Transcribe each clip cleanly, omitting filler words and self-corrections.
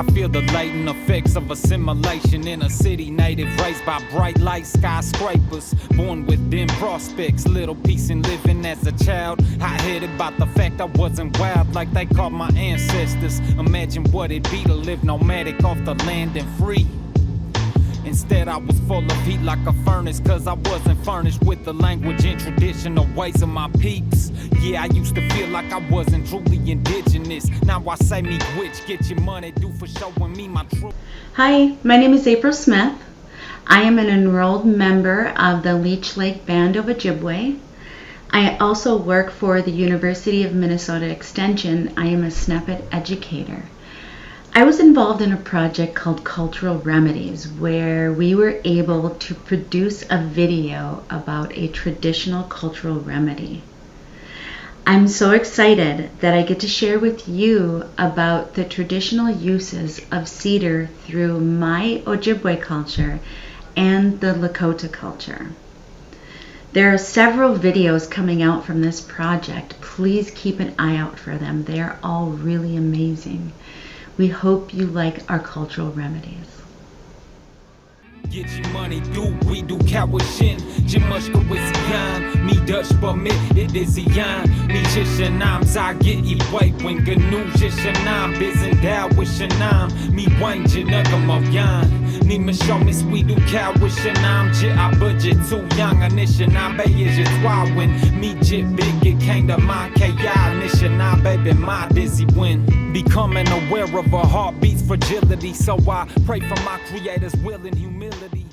I feel the latent effects of assimilation in a city native raised by bright light skyscrapers. Born with dim prospects, little peace in living as a child. Hot-headed about the fact I wasn't wild like they called my ancestors. Imagine what it'd be to live nomadic off the land and free. Instead I was full of heat like a furnace, cause I wasn't furnished with the language and traditional ways of my peeps. Yeah, I used to feel like I wasn't truly indigenous. Now I say me which, get your money due for showing me my truth. Hi, my name is April Smith. I am an enrolled member of the Leech Lake Band of Ojibwe. I also work for the University of Minnesota Extension. I am a SNAPIT educator. I was involved in a project called Cultural Remedies, where we were able to produce a video about a traditional cultural remedy. I'm so excited that I get to share with you about the traditional uses of cedar through my Ojibwe culture and the Lakota culture. There are several videos coming out from this project. Please keep an eye out for them. They are all really amazing. We hope you like our cultural remedies. Get your money due, we do Kawashin. Jimushka with Yan, me Dutch but me it is Yan. Me Shishanam, Zagit Iway, when Ganu Shishanam, Bizin Dow with Shanam, me Wayne Janugam of Yan. Ni Mishomis, we do Kawishanam, Jit, I budget too young, Anishanam, is your twawin. Me Jit big, it came to my KI, Nishanam, baby, my dizzy win. Becoming aware of a heartbeat's fragility, so I pray for my creator's will and humility.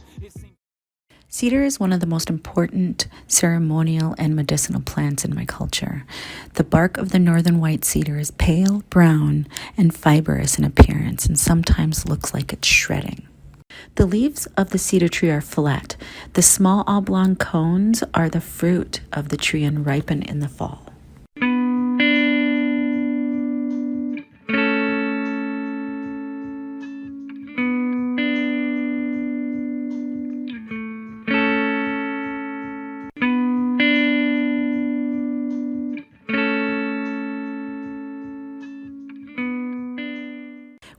Cedar is one of the most important ceremonial and medicinal plants in my culture. The bark of the northern white cedar is pale brown and fibrous in appearance and sometimes looks like it's shredding. The leaves of the cedar tree are flat. The small oblong cones are the fruit of the tree and ripen in the fall.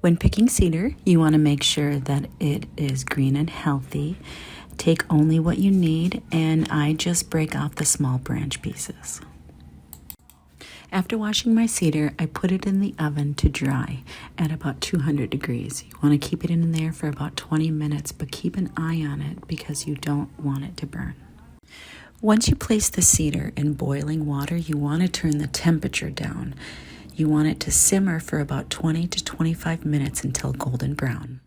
When picking cedar, you want to make sure that it is green and healthy. Take only what you need, and I just break off the small branch pieces. After washing my cedar, I put it in the oven to dry at about 200 degrees. You want to keep it in there for about 20 minutes, but keep an eye on it because you don't want it to burn. Once you place the cedar in boiling water, you want to turn the temperature down. You want it to simmer for about 20 to 25 minutes until golden brown.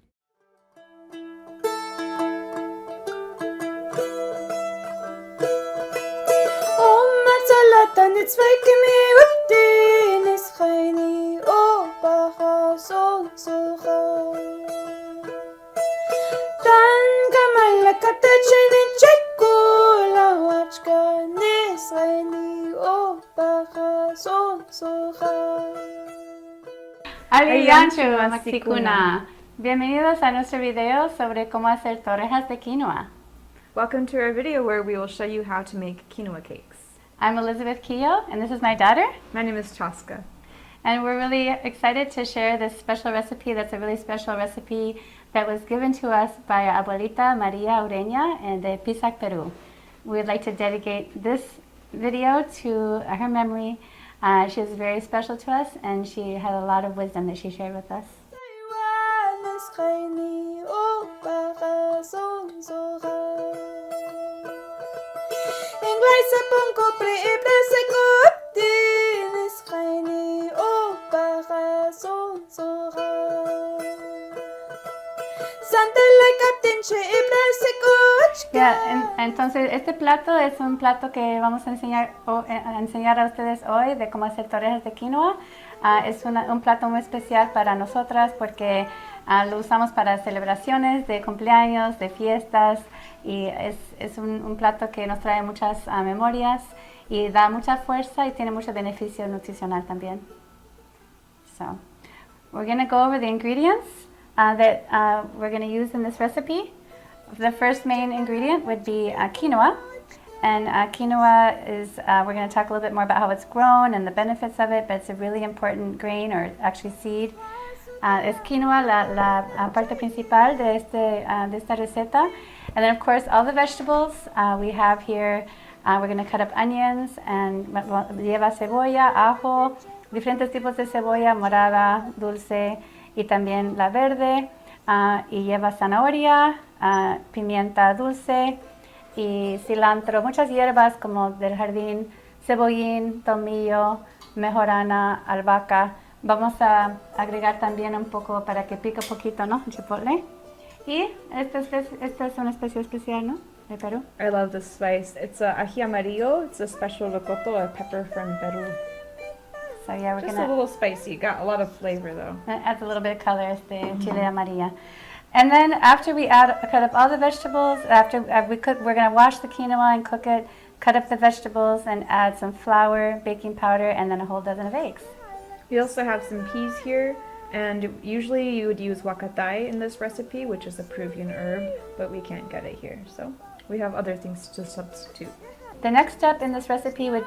Alianchu, Maxicuna. Bienvenidos a nuestro video sobre cómo hacer torrejas de quinoa. Welcome to our video where we will show you how to make quinoa cakes. I'm Elizabeth Keogh, and this is my daughter. My name is Chaska. And we're really excited to share this special recipe that's a really special recipe that was given to us by our abuelita Maria Ureña in de Pisac, Peru. We would like to dedicate this video to her memory. She was very special to us, and she had a lot of wisdom that she shared with us. Entonces este plato es un plato que vamos a enseñar a ustedes hoy de cómo hacer torrejas de quinoa. Es un plato muy especial para nosotras porque lo usamos para celebraciones de cumpleaños, de fiestas, y es un plato que nos trae muchas memorias y da mucha fuerza y tiene mucho beneficio nutricional también. So, we're going to go over the ingredients that we're going to use in this recipe. The first main ingredient would be quinoa, and quinoa is, we're going to talk a little bit more about how it's grown and the benefits of it, but it's a really important grain, or actually seed. Es quinoa la parte principal de esta receta. And then of course all the vegetables we have here. We're going to cut up onions and lleva cebolla, ajo, diferentes tipos de cebolla, morada, dulce y también la verde. Y lleva zanahoria, pimienta dulce y cilantro, muchas hierbas como del jardín, cebollín, tomillo, mejorana, albahaca. Vamos a agregar también un poco para que pique un poquito, ¿no? Chipotle. Y esta es una especie especial, ¿no? De Perú. I love this spice. It's a ají amarillo. It's a special Lakota, a pepper from Peru. So yeah, we're Just gonna a little spicy. Got a lot of flavor though. it adds a little bit of color, chile amarilla. And then after we cut up all the vegetables, we're gonna wash the quinoa and cook it, cut up the vegetables and add some flour, baking powder, and then a whole dozen of eggs. We also have some peas here, and usually you would use huacatay in this recipe, which is a Peruvian herb, but we can't get it here, so we have other things to substitute. The next step in this recipe will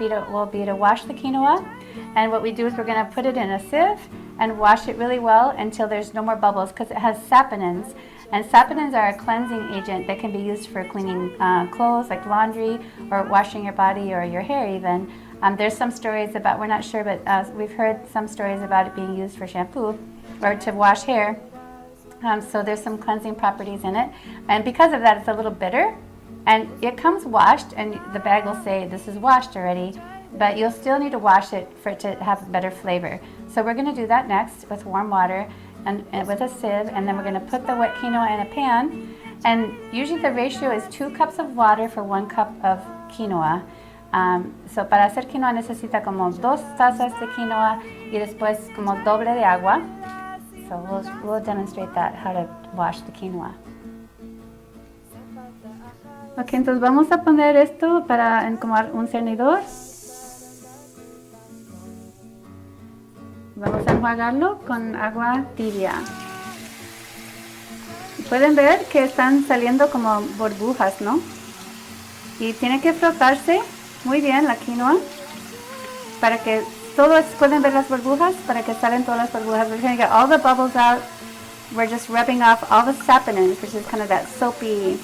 be to wash the quinoa, and what we do is we're going to put it in a sieve and wash it really well until there's no more bubbles, because it has saponins, and saponins are a cleansing agent that can be used for cleaning clothes like laundry or washing your body or your hair even. There's some stories about, we're not sure, but we've heard some stories about it being used for shampoo or to wash hair. So there's some cleansing properties in it, and because of that it's a little bitter. And it comes washed, and the bag will say this is washed already, but you'll still need to wash it for it to have better flavor. So we're going to do that next with warm water and with a sieve, and then we're going to put the wet quinoa in a pan. And usually the ratio is 2 cups of water for 1 cup of quinoa. So para hacer quinoa necesita como 2 tazas de quinoa y después como doble de agua. So we'll demonstrate that, how to wash the quinoa. Ok, entonces vamos a poner esto para como un cernidor. Vamos a enjuagarlo con agua tibia. Pueden ver que están saliendo como burbujas, ¿no? Y tiene que frotarse muy bien la quinoa para que pueden ver las burbujas, para que salen todas las burbujas. We're going to get all the bubbles out. We're just rubbing off all the saponins, which is kind of that soapy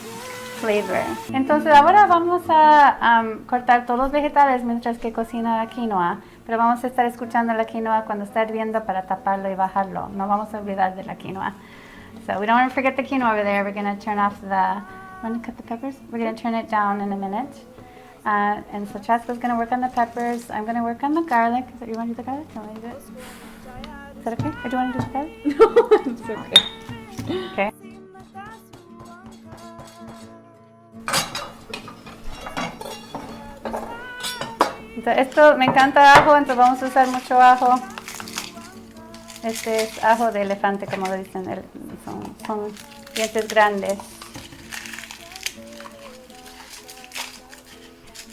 flavor. Entonces ahora vamos a cortar todos los vegetales mientras que cocina la quinoa, pero vamos a estar escuchando la quinoa cuando está hirviendo para taparlo y bajarlo. No vamos a olvidar de la quinoa. So we don't want to forget the quinoa over there. We're going to turn off want to cut the peppers? We're going to turn it down in a minute. And so Chaska's going to work on the peppers. I'm going to work on the garlic. Do you want to do the garlic? Do you want to do it? Is that okay? Or do you want to do the garlic? No, it's okay. Okay. Entonces, esto me encanta ajo, entonces vamos a usar mucho ajo. Este es ajo de elefante, como lo dicen, son dientes grandes.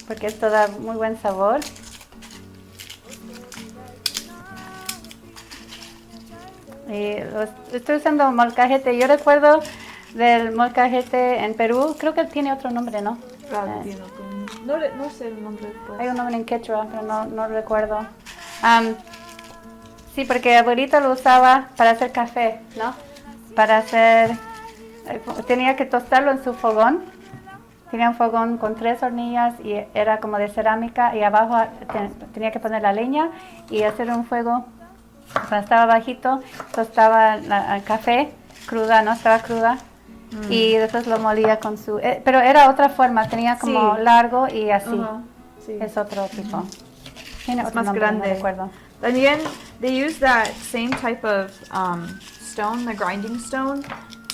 Porque esto da muy buen sabor. Y estoy usando molcajete. Yo recuerdo del molcajete en Perú, creo que tiene otro nombre, ¿no? No sé el nombre. Pues. Hay un nombre en Quechua, pero no recuerdo. Sí, porque abuelita lo usaba para hacer café, ¿no? Tenía que tostarlo en su fogón. Tenía un fogón con 3 hornillas y era como de cerámica, y abajo tenía que poner la leña y hacer un fuego. Cuando estaba bajito, tostaba el café cruda, ¿no? Estaba cruda. Y después lo molía con su... pero era otra forma, tenía como largo y así. Sí. Es otro tipo. Tiene Es otro más nombre, grande. no recuerdo. Again, they use that same type of stone, the grinding stone,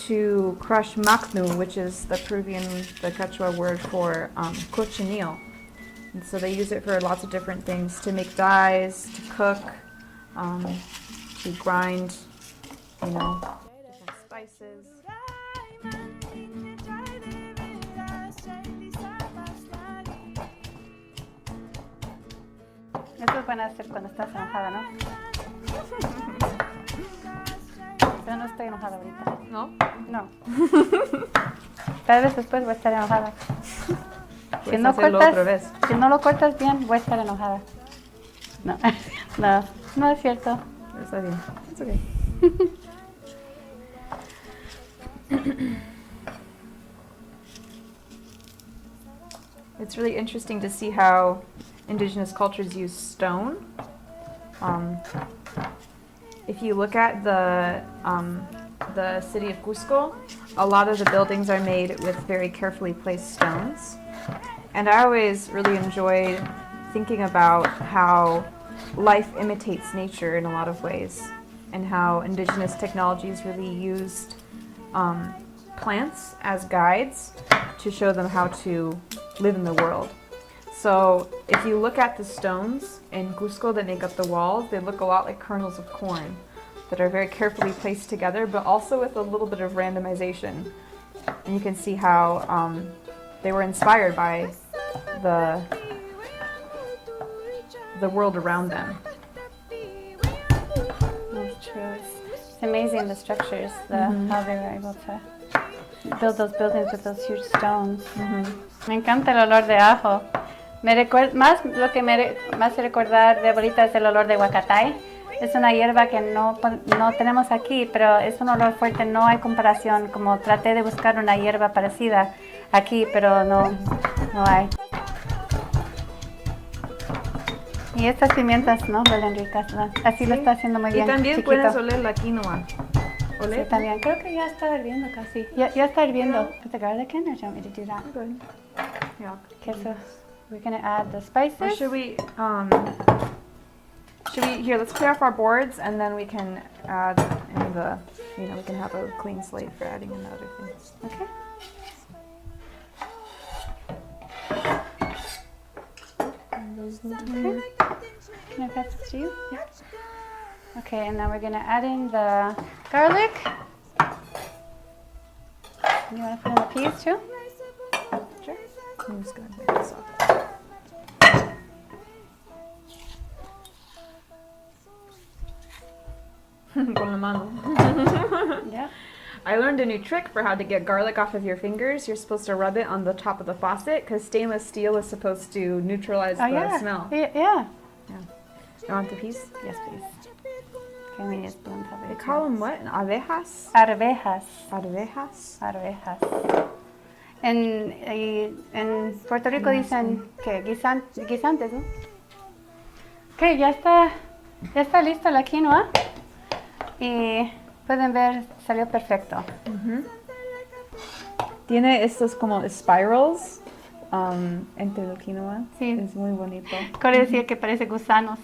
to crush macnu, which is the Quechua word for cochineal. And so they use it for lots of different things, to make dyes, to cook, to grind, different spices. Eso es bueno hacer cuando estás enojada, ¿no? Yo no estoy enojada ahorita. ¿No? No. Tal vez después voy a estar enojada. Si no lo cortas bien, voy a estar enojada. No, no es cierto. Está bien. It's okay. It's really interesting to see how indigenous cultures use stone. If you look at the city of Cusco, a lot of the buildings are made with very carefully placed stones. And I always really enjoyed thinking about how life imitates nature in a lot of ways, and how indigenous technologies really used plants as guides to show them how to live in the world. So if you look at the stones in Cusco that make up the walls, they look a lot like kernels of corn that are very carefully placed together, but also with a little bit of randomization. And you can see how they were inspired by the world around them. That's true. It's amazing the structures, how they were able to build those buildings with those huge stones. Me encanta el olor de ajo. Lo que me hace recordar de abuelita es el olor de huacatay. Es una hierba que no tenemos aquí, pero es un olor fuerte, no hay comparación. Como traté de buscar una hierba parecida aquí, pero no hay. Y estas pimientas, ¿no? Huelen ricas, ¿no? Así lo está haciendo muy bien. Y también chiquito. puedes oler la quinoa. Sí, también. Creo que ya está hirviendo casi. Ya está hirviendo. Put the garlic in, or do you want me to do that? Good. Yeah. Okay, so we're gonna add the spices. Or should we, here, let's clear off our boards, and then we can add in the, we can have a clean slate for adding in the other things. Okay. Okay. Can I pass this to you? Yeah. Okay, and now we're gonna add in the garlic. You wanna put in the peas too? Sure. I'm just gonna make this off. Con la mano. Yeah. I learned a new trick for how to get garlic off of your fingers. You're supposed to rub it on the top of the faucet because stainless steel is supposed to neutralize the smell. Yeah. You want the piece? Yes, please. Okay, we need a spoon. They call them what? Abejas? Arvejas. Arvejas? Arvejas. En Puerto Rico dicen que guisantes, ¿no? Ok, ya está lista la quinoa. Y pueden ver, salió perfecto. Tiene estos como spirals entre la quinoa. Sí. Es muy bonito. Corey decía que parece gusanos.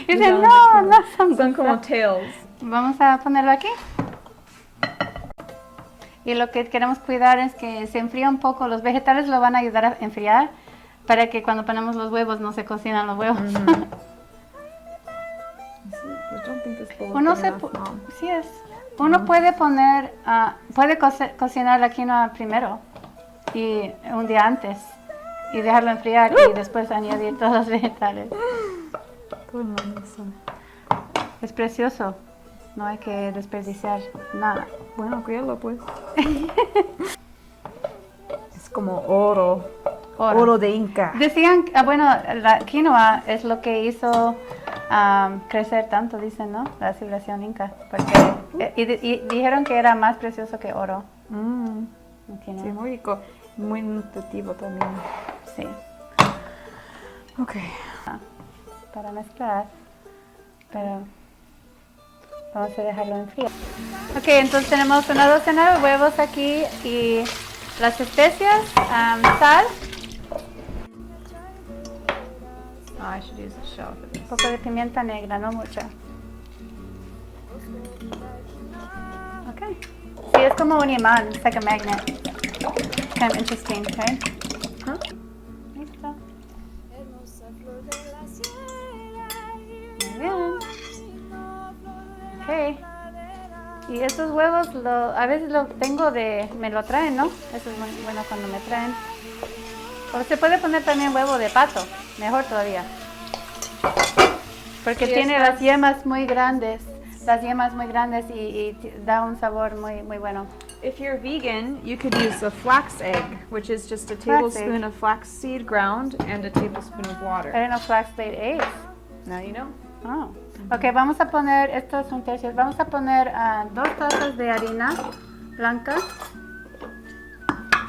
Y dicen, no son Son como gusanos. tails. Vamos a ponerlo aquí. Y lo que queremos cuidar es que se enfríe un poco. Los vegetales lo van a ayudar a enfriar para que cuando ponemos los huevos no se cocinan los huevos. Uno puede poner, puede cocinar la quinoa primero y un día antes y dejarlo enfriar y después añadir todos los vegetales. Es precioso, no hay que desperdiciar nada. Bueno, cuídalo pues. Es como oro. Oro de Inca. Decían, bueno, la quinoa es lo que hizo crecer tanto, dicen, ¿no? La civilización inca. Porque, y dijeron que era más precioso que oro. Sí, muy rico. Muy nutritivo también. Sí. Ok. Para mezclar. Pero vamos a dejarlo enfriar. Ok, entonces tenemos una docena de huevos aquí y las especias, sal. I should use a shell for this. Un poco de pimienta negra, no mucha. Okay. Sí, es como un imán, it's like a magnet. Kind of interesting, right? Huh? Listo. Muy bien. Okay. Y estos huevos, a veces me lo traen, ¿no? Eso es muy bueno cuando me traen. O se puede poner también huevo de pato, mejor todavía. Porque tiene las yemas muy grandes. Y da un sabor muy, muy bueno. If you're vegan, you could use a flax egg, which is just a tablespoon of flax seed ground and a tablespoon of water. I didn't know flax laid eggs. Now you know. Oh. Ok, vamos a poner, esto es un tercio, vamos a poner 2 tazas de harina blanca.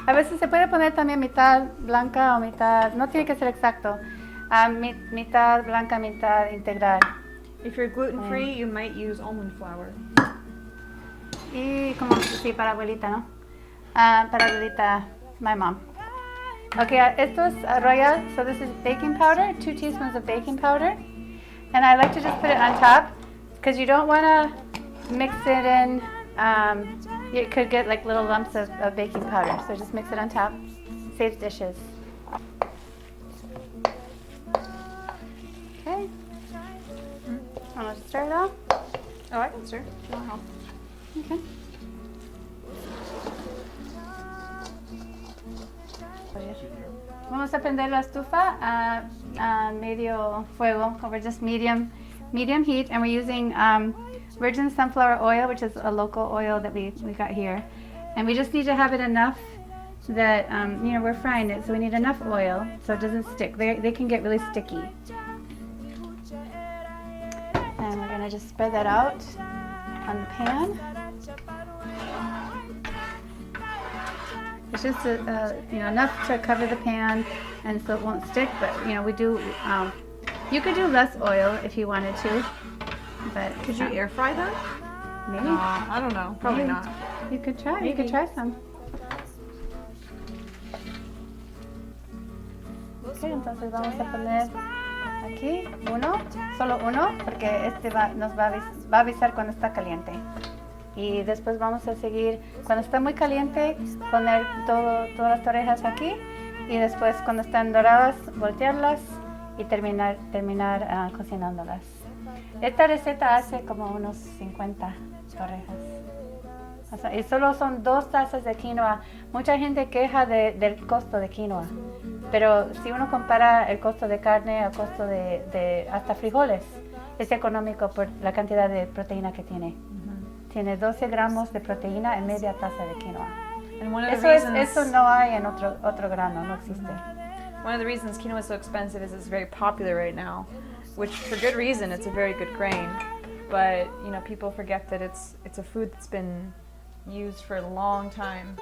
A veces se puede poner también mitad blanca o mitad, no tiene que ser exacto, mitad blanca, mitad integral. If you're gluten free, you might use almond flour. Y como, sí, para abuelita, ¿no? Para abuelita, my mom. Okay, esto es royal, so this is baking powder, 2 teaspoons of baking powder. And I like to just put it on top, because you don't want to mix it in, you could get like little lumps of baking powder, so just mix it on top, saves dishes. Okay, want to stir it off? Oh, I can stir. That'll help. Okay. Vamos a prender la estufa a medio fuego, over just medium heat, and we're using virgin sunflower oil, which is a local oil that we got here, and we just need to have it enough that we're frying it, so we need enough oil so it doesn't stick. They can get really sticky, and we're gonna just spread that out on the pan. It's just enough to cover the pan, and so it won't stick. But we do. You could do less oil if you wanted to. But Could you air fry them? maybe I don't know. Probably Maybe. not. you could try. You Maybe. could try some. Okay, entonces vamos a poner aquí solo uno, porque este nos va a avisar cuando está caliente. Y después vamos a seguir, cuando está muy caliente, poner todas las torrejas aquí, y después cuando están doradas, voltearlas y terminar cocinándolas. Esta receta hace como unos 50 torrejas. O sea, y solo son 2 tazas de quinoa. Mucha gente queja del costo de quinoa, pero si uno compara el costo de carne al costo de hasta frijoles, es económico por la cantidad de proteína que tiene. Tiene 12 gramos de proteína en media taza de quinoa. And one of the Eso no hay en otro grano, no existe. One of the reasons quinoa is so expensive is it's very popular right now, which for good reason. It's a very good grain, but people forget that it's a food that's been used for a long time.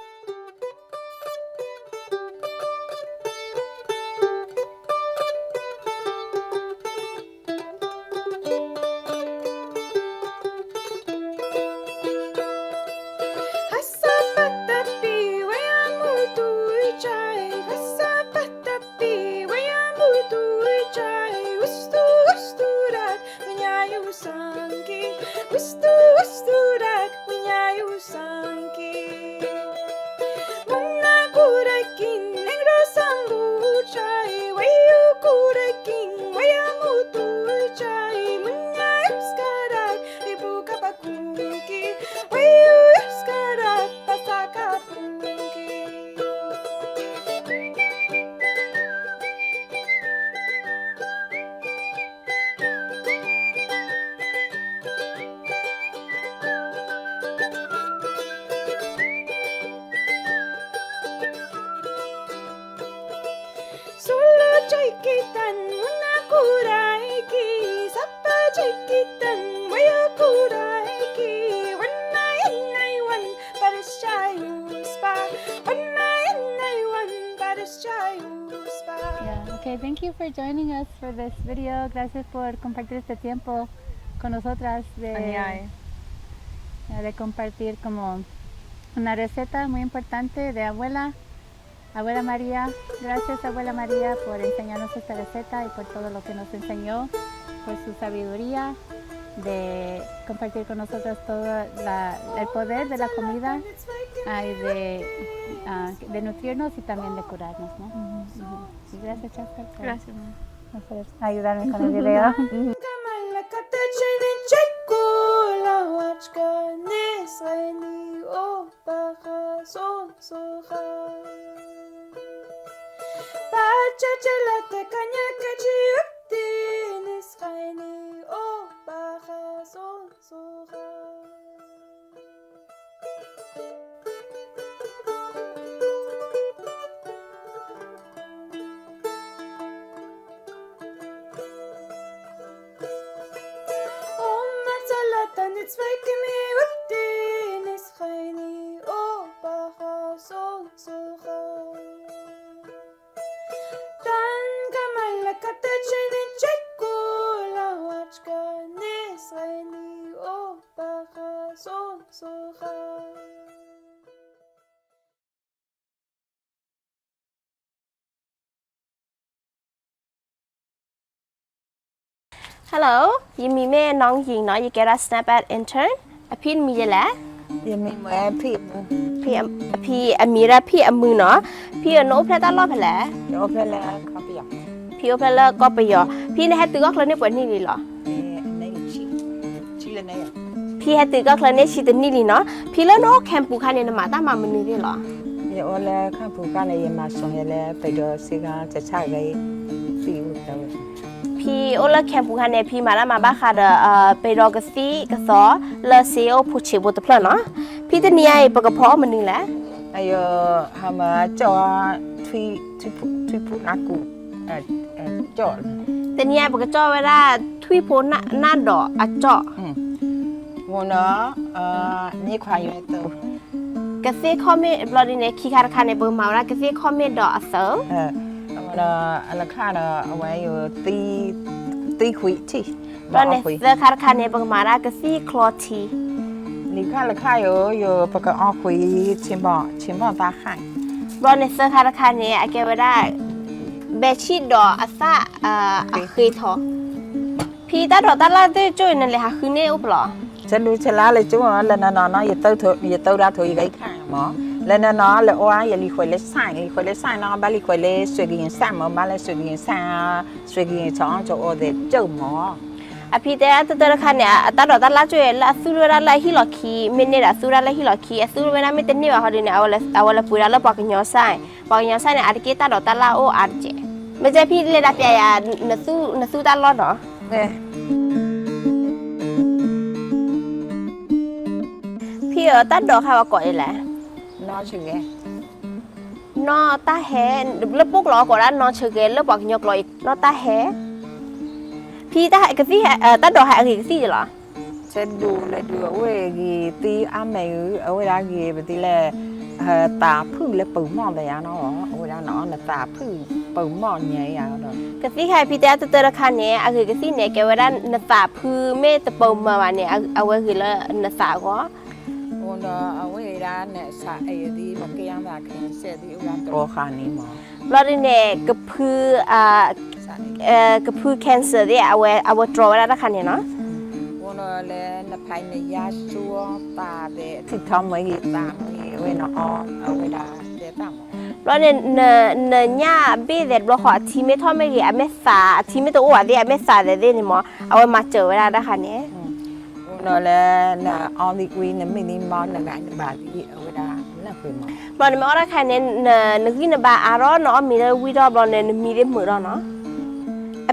Okay, thank you for joining us for this video. Gracias por compartir este tiempo con nosotras de compartir como una receta muy importante de abuela María. Gracias, abuela María, por enseñarnos esta receta y por todo lo que nos enseñó, por su sabiduría de compartir con nosotros todo el poder de la comida y de nutrirnos y también de curarnos, ¿no? Y gracias, Chasca, por ayudarme con el video. It's waking me up, it's Hello ยินมีแม่น้องหญิงเนาะอยู่แกรับ snap at intern พี่มีอะไร ยังมีแม่พี่ พี่อมีระพี่อมือเนาะพี่โน้ตแพลตลอดแผล เดี๋ยวไปแล้วเขาไปอย่าง พี่โอแพลก็ไปยอพี่ในแฮตตึกก็เคลนี่ปวดนี่เลยเหรอ ในชิเลยเนี่ย พี่แฮตตึกก็เคลนี่ชิตนี่เลยเนาะพี่เล่นโอ้แคมปูคันเนี่ยมาตั้งมามันนี่เลยเหรอ เดี๋ยวแล้วข้าผูกกันเลยมาส่งแล้วไปดูสิกาจะใช่ไงฟิวเตอร์ พี่โอละแคมปูคันเนี่ยพี่มาแล้วมาบ้าค่ะไปรอกสีกระสอเลเซียผู้ชิบุตรเพลเนาะพี่จะเนี่ยปกเพาะมันนี่แหละ ไอ้ฮามาจอทุยพูนักกูจอ แต่เนี่ยปกจ่อเวลาทุยโพหน้าดอกอะเจาะ วันเนาะนี่ควายอยู่ในตัว กระเซียข้อเมฆบลอดีเนี่ยคีคาราคาในเบอร์มาแล้วกระเซียข้อเมฆดอกเสริม อะไรข้าเอาไว้อยู่ตีคุยที่ บลอเนี่ยเซอร์คาราคาในเบอร์มาแล้วกระเซียคลอที นี่ข้าอยู่ปกอ้อคุยชิมบ่ตาข่าย บลอเนี่ยเซอร์คาราคาเนี่ยแกว่าได้เบชีดอกอัซ่าเคยทอพี่ตาดอกตาลาด้วยจุยนั่นเลยค่ะคือเนี่ยอุปหรอ ฉันดูฉลาดเลยจ้ะแล้วนอนอย่าเต้าเถอะอย่าเต้าราเถอะอย่าไอ้ข้าหมอแล้วนอนแล้วว่าอย่าลีควยเล็กใส่นอนบ้านลีควยเล็กสวยกินซ้ำมาแล้วสวยกินซ้ำสวยกินช้อนจะโอเดเจ้าหมอ พี่แต่ตาคันเนี่ยตาดอกตาลาจุยละสู้เวลาละฮิลอคีไม่เนี่ยละสู้เวลาฮิลอคีสู้เวลาไม่เต็มนี่ว่าเขาเนี่ยเอาละปุยแล้วปอกยอไส้เนี่ยอาจจะตาดอกตาลาโออาจจะไม่ใช่พี่เลยดับใหญ่นสู้ตาลอดเนาะ เนี่ย พี่ตาดอกค่ะว่าก่อนแหละ นอนชื่อไง นอตาแฮแล้วปุ๊กหลอก่อนแล้วนอเชเกแล้วปอกยอกลอยนอตาแฮพี่ตาก็สิตาดอกหายก็สิเหรอ ฉันดูเลยดูเว้ยกีตีอาเมย์เอาเวลากีไปตีเลยตาพึ่งเลยปุ่มมองแต่ยาเนาะเอาเวลาเนาะตาพึ่งปุ่มมองใหญ่ยาวเนาะ ก็สิค่ะพี่แต่ตาคันเนี่ยก็สิเนี่ยแกว่าด้านนสาพื้นเมตปมมาวันเนี่ยเอาไว้คือละนสาก็ วันเอาเวลาเนี่ยสายดีมันก็ยังได้แค่เสียดีอุรันตัวขานี้หมอ เราเนี่ยกระพือกระพือแคนเซอร์เนี่ยเอาไว้ตรอไว้แล้วคันเนี่ยเนาะ วันเลยนภายในยาชัวตาเดที่ทำไว้ตาเว้ยเนาะเอาเวลาเดตาม เราเนี่ยเนื้อเบี้ยเด็ดเราขอทีไม่ทอดไม่กี่อเมสาทีไม่ตัวอ้วนที่อเมสาเด็ดนี่หมอเอาไว้มาเจอเวลาได้ค่ะเนี่ย วันเลยนะออนิกวีเนี่ยมินิมอลนะงานบาที่เอาเวลาแล้วคุยหมอ เราเนี่ยไม่เอาได้ค่ะเนี่ยนึกยินบาอารอนเนาะมีได้วิดอเราเนี่ยมีได้มือเราเนาะ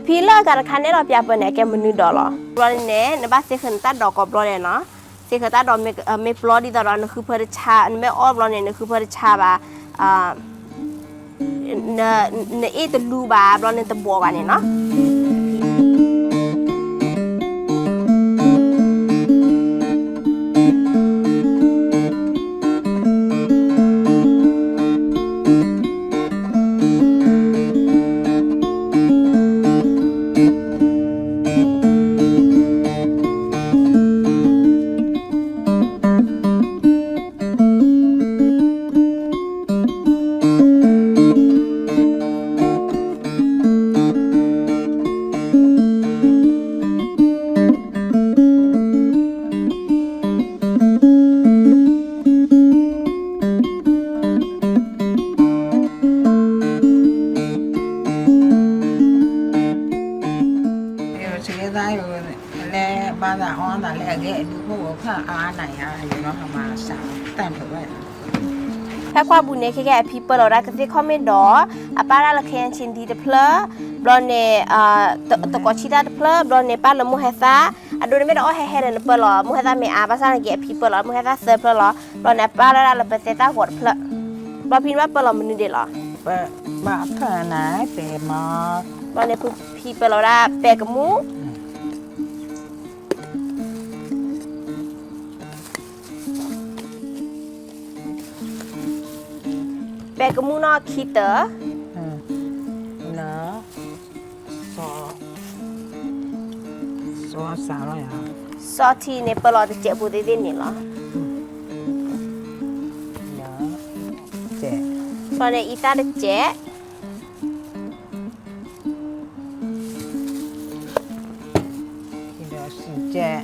พี่เลิกกันค่ะเนี่ยเราไปเอาไปไหนแกมันนึกดอลเราเนี่ยในบ้านเสกขันตัดดอกกับเราเนี่ยเนาะเสกขันตัดดอกไม่ปลอดดีตลอดนั่นคือเพื่อชาไม่อ้อมเราเนี่ยนั่นคือเพื่อชาบาเนตลูบาเราเนี่ยตะบัวบาเนี่ยเนาะ บ้านเราอ๋อแต่แรกเนี่ยดูพวกข้าไหนอยู่เนาะทำมาสาวแต่งเถอะว่า แค่ความบุญเนี่ยแค่พี่เปิดเราได้ก็ที่คอมเมนต์ดอป้าเราแค่ชินดีเดเพลบลอนเนี่ยตะกอชิดาเดเพลบลอนเนี่ยป้าละมูเฮซ่าดูไม่ได้อ้อแห่ๆเนี่ยเปิดหรอมูเฮซ่าไม่ภาษาอังกฤษพี่เปิดหรอมูเฮซ่าเซิร์ฟหรอบลอนเนี่ยป้าเราเป็นเซต้ากดเพลบลอนพินว่าเปิดหรอมันนี่เด็ดหรอ มาเท่าไหนเปมา บลอนเนี่ยพี่เปิดเราได้แปะกับมู Bè cái mu nó khí tớ. Nó so sao rồi hả? So thì nè bờ lò thì chè bù đi đi nè lò. Nó chè. So nè ít ta được chè. Thì đó xì chè.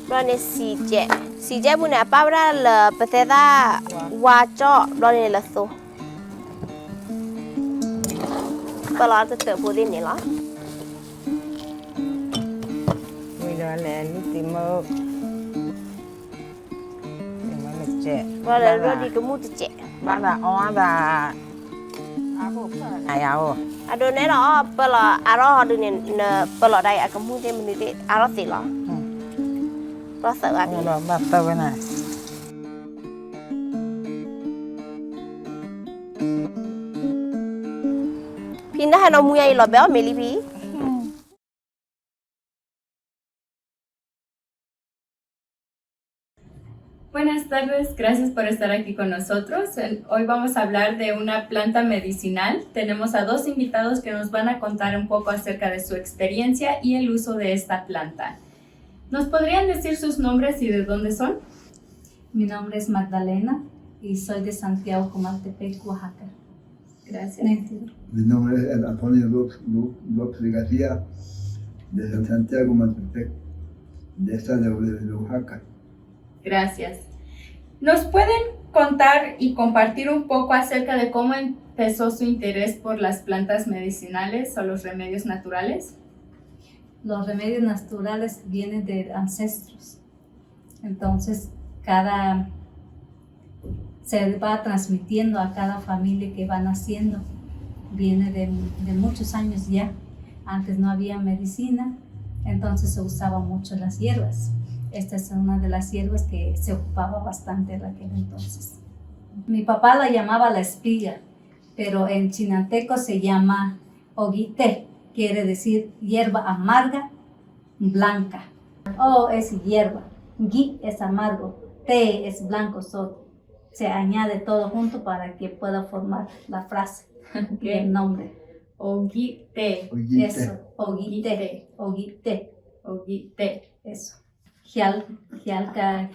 Rồi nè xì chè bù nè bao ra là bè thế ta hoa cho rồi nè là số. Bờ lò thì chè bù đi nè lò. Bây giờ là lúc tìm mơ. Tìm mơ là chè. Rồi đi cái mu thì chè. Bác là ó và này áo. Ado nè đó bờ lò aro họ đi nè bờ lò đây cái mu thì mình đi aro xì lò. Lo sợ à Đó bác tao cái này. Pin dah nak muyai lo bel meli pi. Buenas tardes, gracias por estar aquí con nosotros. Hoy vamos a hablar de una planta medicinal. Tenemos a dos invitados que nos van a contar un poco acerca de su experiencia y el uso de esta planta. ¿Nos podrían decir sus nombres y de dónde son? Mi nombre es Magdalena y soy de Santiago, Comaltepec, Oaxaca. Gracias. Mi nombre es Antonio López García, de Santiago, Comaltepec, de esta de Oaxaca. Gracias. ¿Nos pueden contar y compartir un poco acerca de cómo empezó su interés por las plantas medicinales o los remedios naturales? Los remedios naturales vienen de ancestros. Entonces, se va transmitiendo a cada familia que va naciendo. Viene de muchos años ya. Antes no había medicina, entonces se usaban mucho las hierbas. Esta es una de las hierbas que se ocupaba bastante en aquel entonces. Mi papá la llamaba la espiga, pero en chinanteco se llama oguité, quiere decir hierba amarga, blanca. O es hierba, gui es amargo, té es blanco, se añade todo junto para que pueda formar la frase y el nombre. Oguité. Eso, oguité, Oguité. eso. Hialka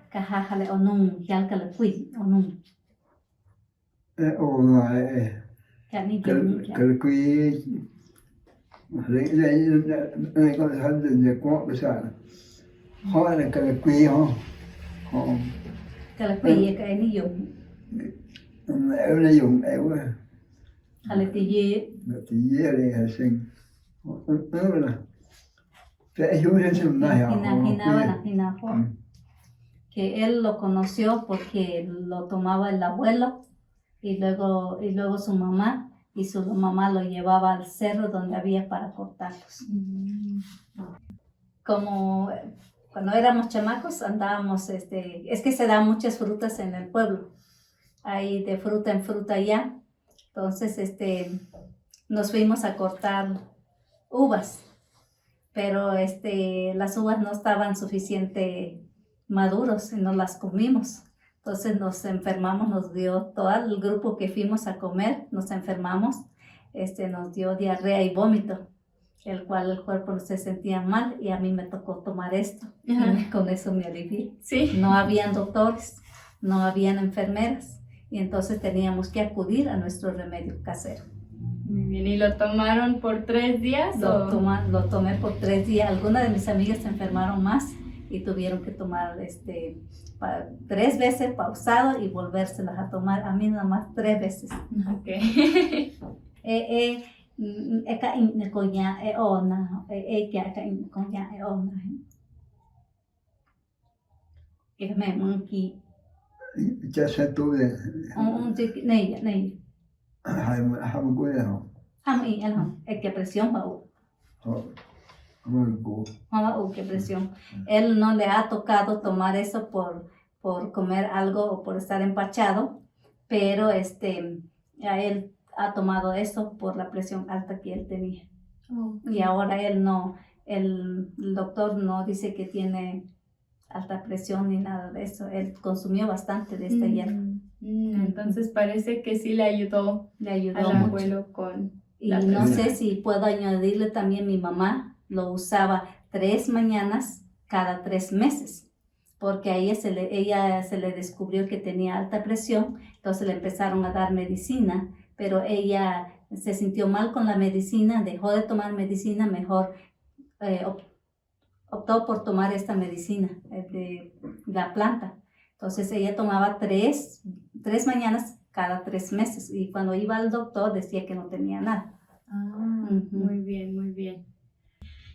kahale onun, hialka le kui onun. Kani gemu kya. Que cuí, con el jardín de cuatro pesar. Joder, que le cuí, Kala kui ka ni yum. Una dùng eo, Kala te ye thì dễ để hay sinh. Là phải hiểu hết xem này Hinawa, que él lo conoció porque lo tomaba el abuelo y luego su mamá, y su mamá lo llevaba al cerro donde había para cortarlos. Como cuando éramos chamacos andábamos, es que se dan muchas frutas en el pueblo, hay de fruta en fruta allá, entonces nos fuimos a cortar uvas. Pero las uvas no estaban suficiente maduros y no las comimos. Entonces nos enfermamos, nos dio, todo el grupo que fuimos a comer, nos enfermamos, nos dio diarrea y vómito, el cual el cuerpo se sentía mal y a mí me tocó tomar esto. Y con eso me alivié. Sí. No habían doctores, no habían enfermeras y entonces teníamos que acudir a nuestro remedio casero. Muy bien, ¿y lo tomaron por 3 días? Lo tomé por 3 días. Algunas de mis amigas se enfermaron más y tuvieron que tomar 3 veces pausado y volvérselas a tomar. A mí nada más 3 veces. Ok. cha sẽ tu về hai mươi cuối nào que presión pa Mamá, qué presión. Él no le ha tocado tomar eso por comer algo o por estar empachado, pero a él ha tomado eso por la presión alta que él tenía. Y ahora él no, el doctor no dice que tiene alta presión ni nada de eso. Él consumió bastante de esta hierba. Entonces parece que sí le ayudó al mucho. abuelo con Y la no presión. sé si puedo añadirle también, mi mamá lo usaba 3 mañanas cada 3 meses, porque a ella se le descubrió que tenía alta presión, entonces le empezaron a dar medicina, pero ella se sintió mal con la medicina, dejó de tomar medicina, mejor optó por tomar esta medicina de la planta. Entonces ella tomaba 3 mañanas cada 3 meses, y cuando iba al doctor decía que no tenía nada. Muy bien, muy bien.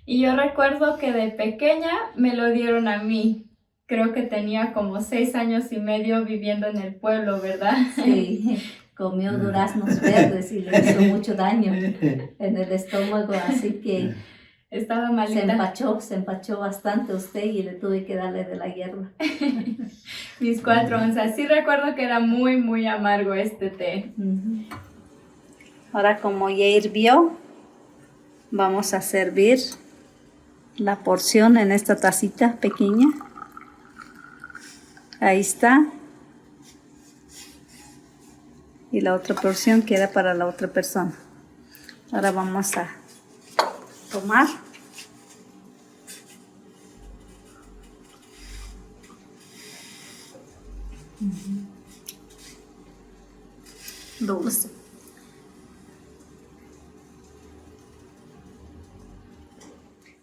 Y yo recuerdo que de pequeña me lo dieron a mí. Creo que tenía como 6 años y medio viviendo en el pueblo, ¿verdad? Sí, comió duraznos verdes y le hizo mucho daño en el estómago, así que Estaba malita. se empachó bastante usted y le tuve que darle de la hierba. Mis 4 onzas. Sí recuerdo que era muy, muy amargo este té. Ahora, como ya hirvió, vamos a servir la porción en esta tacita pequeña. Ahí está. Y la otra porción queda para la otra persona. Ahora vamos a tomar. Dulce.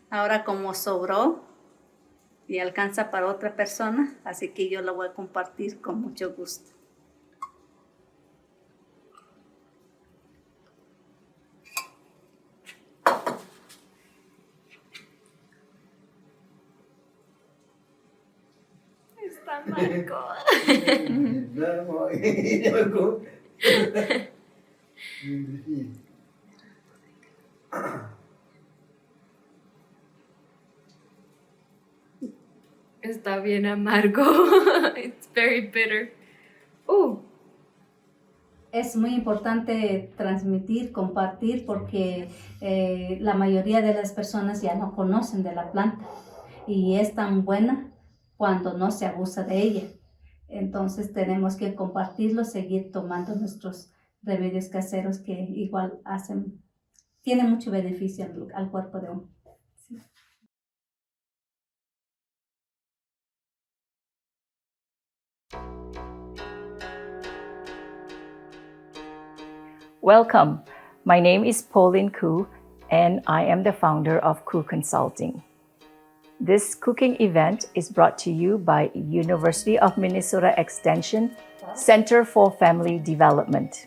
Ahora, como sobró y alcanza para otra persona, así que yo la voy a compartir con mucho gusto. Está amargo. Está bien amargo. It's very bitter. Es muy importante transmitir, compartir, porque la mayoría de las personas ya no conocen de la planta y es tan buena cuando no se abusa de ella. Entonces tenemos que compartirlo, seguir tomando nuestros remedios caseros que igual tienen mucho beneficio al cuerpo de uno. Sí. Welcome. My name is Pauline Koo, and I am the founder of Koo Consulting. This cooking event is brought to you by University of Minnesota Extension Center for Family Development.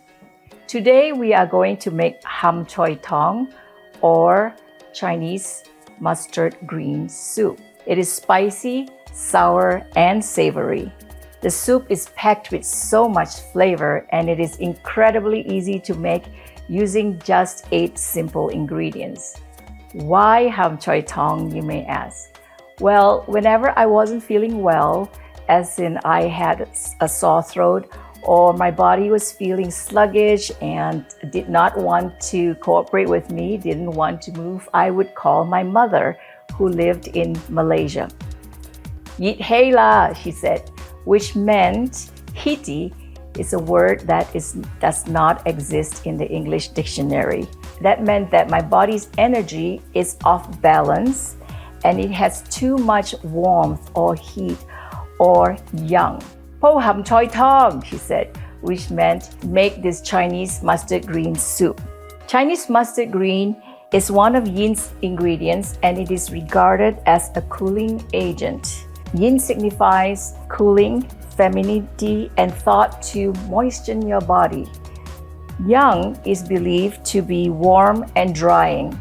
Today we are going to make ham choi tong, or Chinese mustard green soup. It is spicy, sour, and savory. The soup is packed with so much flavor, and it is incredibly easy to make using just 8 simple ingredients. Why ham choi tong, you may ask? Well, whenever I wasn't feeling well, as in I had a sore throat or my body was feeling sluggish and did not want to cooperate with me, didn't want to move, I would call my mother, who lived in Malaysia. Yit hey la, she said, which meant hiti is a word that does not exist in the English dictionary. That meant that my body's energy is off balance and it has too much warmth or heat or yang. Po ham choi tong, she said, which meant make this Chinese mustard green soup. Chinese mustard green is one of yin's ingredients, and it is regarded as a cooling agent. Yin signifies cooling, femininity, and thought to moisten your body. Yang is believed to be warm and drying.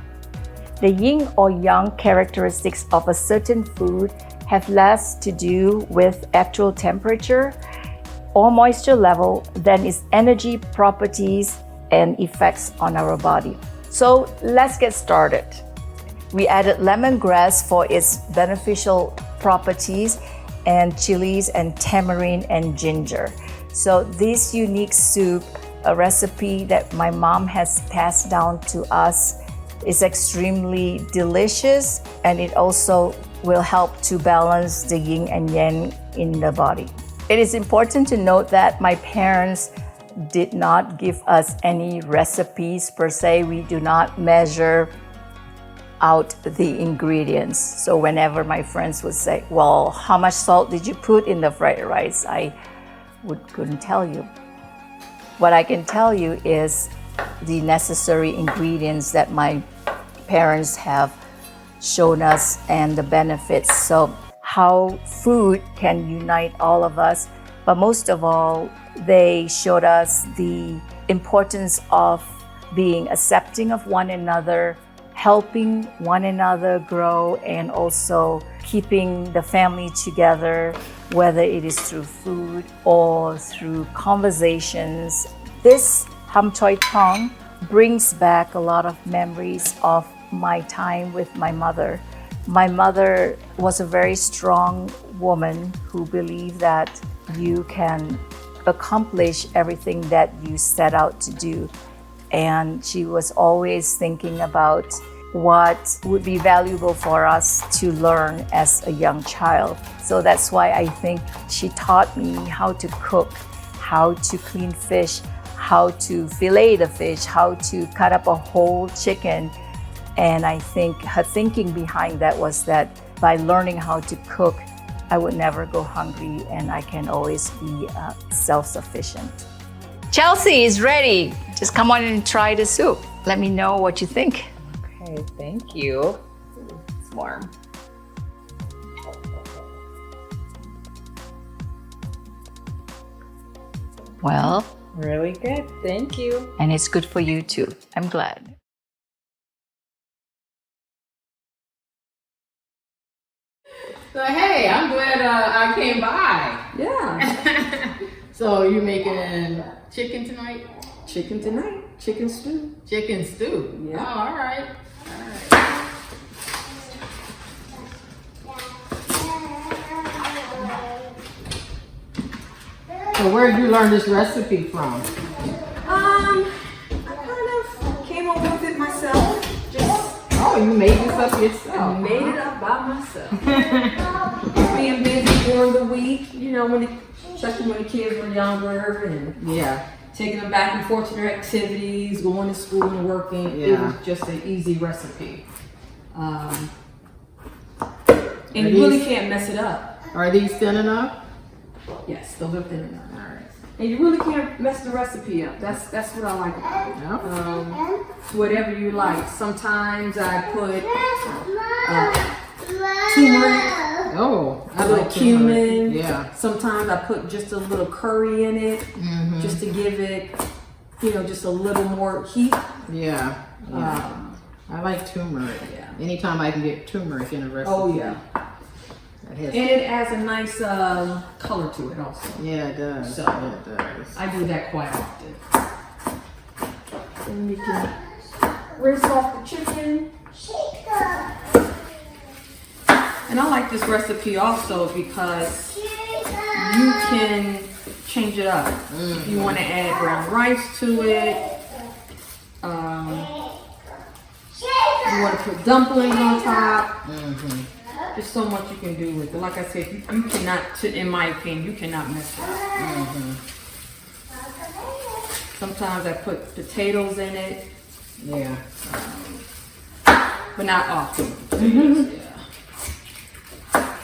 The yin or yang characteristics of a certain food have less to do with actual temperature or moisture level than its energy properties and effects on our body. So let's get started. We added lemongrass for its beneficial properties and chilies and tamarind and ginger. So this unique soup, a recipe that my mom has passed down to us, is extremely delicious, and it also will help to balance the yin and yang in the body. It is important to note that my parents did not give us any recipes per se. We do not measure out the ingredients. So whenever my friends would say, well, how much salt did you put in the fried rice? I couldn't tell you. What I can tell you is the necessary ingredients that my parents have shown us and the benefits. So how food can unite all of us, but most of all, they showed us the importance of being accepting of one another, helping one another grow, and also keeping the family together, whether it is through food or through conversations. This Ham Choi Tong brings back a lot of memories of my time with my mother. My mother was a very strong woman who believed that you can accomplish everything that you set out to do. And she was always thinking about what would be valuable for us to learn as a young child. So that's why I think she taught me how to cook, how to clean fish, how to fillet the fish, how to cut up a whole chicken. And I think her thinking behind that was that by learning how to cook, I would never go hungry and I can always be self-sufficient. Chelsea is ready. Just come on and try the soup. Let me know what you think. Okay, thank you. It's warm. Well, Really good, thank you. and it's good for you too. I'm glad. So hey, I'm glad I came by. Yeah. So you making chicken tonight? Chicken tonight, chicken stew. Chicken stew. Yeah. Oh, all right. So where did you learn this recipe from? I kind of came up with it myself. Oh, you made this up yourself. I made it up by myself. Being busy during the week, you know, especially when the kids were younger, and Yeah. taking them back and forth to their activities, going to school and working. It Yeah. was just an easy recipe. And Are you really these- can't mess it up. Are these thin enough? Yes, those are thin enough. All right. And you really can't mess the recipe up. That's what I like about it. Yeah. Whatever you like. Sometimes I put turmeric, Oh, I a little like turmeric. cumin. Yeah. Sometimes I put just a little curry in it, just to give it, you know, just a little more heat. Yeah. Yeah. I like turmeric. Yeah. Anytime I can get turmeric in a recipe. Oh yeah. That has- And it adds a nice color to it also. Yeah, it does. So- Yeah, it does. I do that quite often. And you can rinse off the chicken. And I like this recipe also because you can change it up. If you want to add brown rice to it, you want to put dumplings on top. There's so much you can do with it. Like I said, you cannot, in my opinion, you cannot mess it up. Sometimes I put potatoes in it, Yeah. but not often. Yeah.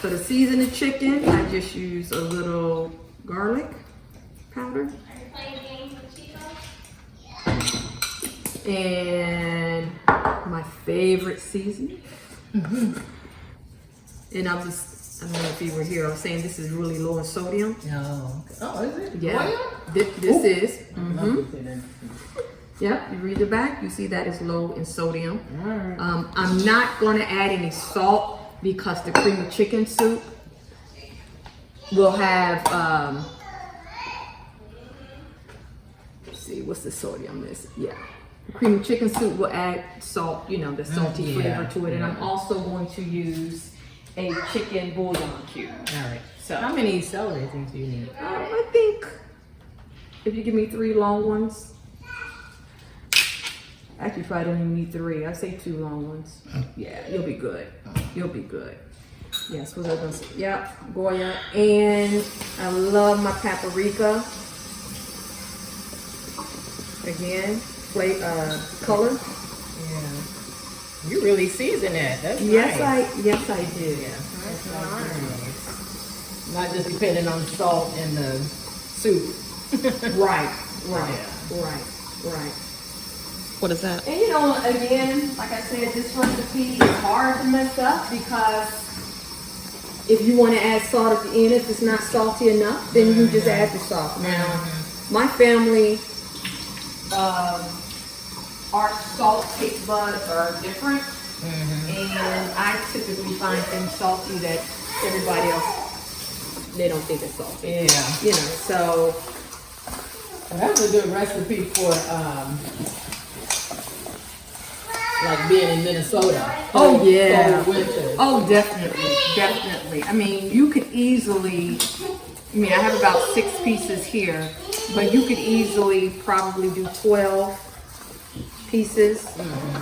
So to season the chicken, I just use a little garlic powder. And my favorite seasoning. And I don't know if you were here, I was saying this is really low in sodium. Oh, is it? Yeah, Oil? this is. Yep, you read the back, you see that is low in sodium. I'm not going to add any salt because the cream of chicken soup will have, let's see, what's the sodium is? Yeah. The cream of chicken soup will add salt, you know, the salty Yeah. flavor to it. And I'm also going to use a chicken bouillon cube. All right. So How many celery things do you need? I think if you give me 3 long ones, actually probably don't even need 3. I say 2 long ones. Yeah, you'll be good. You'll be good. Yes, was that those? Yep, Goya. And I love my paprika. Again, color. Yeah. You really season that. That's Yes, nice. yes I do. That's nice. Not just depending on salt in the soup. Right. Yeah. Right. What is that? And you know, again, like I said, this recipe is hard to mess up because if you want to add salt at the end, if it's not salty enough, then you can just add the salt. Now, my family, our salt taste buds are different, and I typically find things salty that everybody else, they don't think it's salty. Yeah. You know, so. Well, that was a good recipe for like being in Minnesota. Oh yeah. Cold winter. Oh, definitely. I mean, you could easily. I mean, I have about 6 pieces here, but you could easily probably do 12 pieces,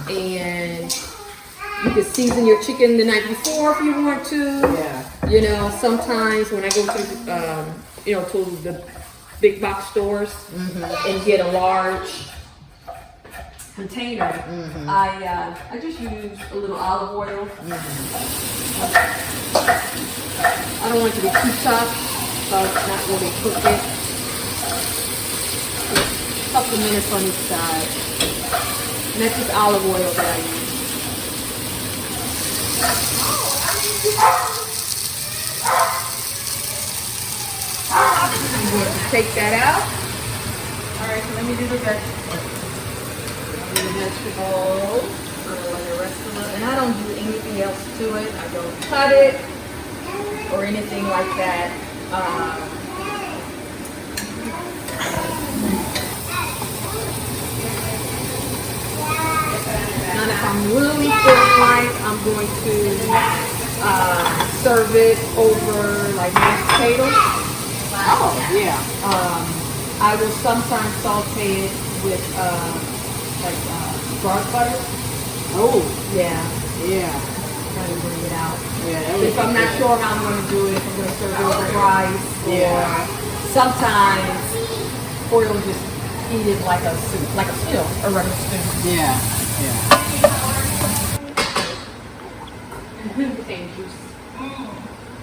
and you could season your chicken the night before if you want to. Yeah. You know, sometimes when I go to, to the big box stores and get a large container, I just use a little olive oil. I don't want it to be too tough, so it's not really cooking. A couple minutes on each side. And that's just olive oil that I use. I'm going to take that out. Alright, so let me do the vegetables. And I don't do anything else to it. I don't cut it or anything like that. And if I'm really feeling like I'm going to serve it over like mashed potatoes. Oh, yeah. I will sometimes saute it with garlic butter. Oh, Yeah. yeah. Trying to bring it out. Yeah, that was If I'm not good. sure how I'm going to do it, if I'm going to serve it over rice, Yeah. or sometimes, or you'll just eat it like a soup, like a stew, a regular stew. Yeah. And juice.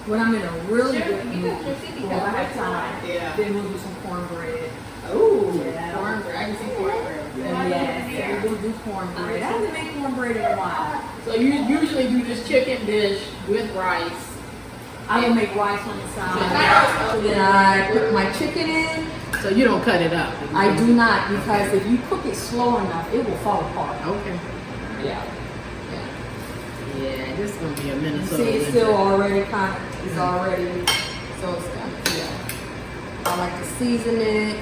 When I'm in a really good mood, or if I have time, Yeah. then we'll do some cornbread. Oh, Yeah. cornbread. I can see cornbread. Yeah, we'll do cornbread. I haven't made cornbread in a while. So you usually do this chicken dish with rice. I will make rice on the side. Then I put my chicken in. So you don't cut it up. I do not, because if you cook it slow enough, it will fall apart. Okay. Yeah. Yeah, this is gonna be a You Minnesota. see, it's winter. still already kind of, it's already, so it's kind of, yeah. I like to season it.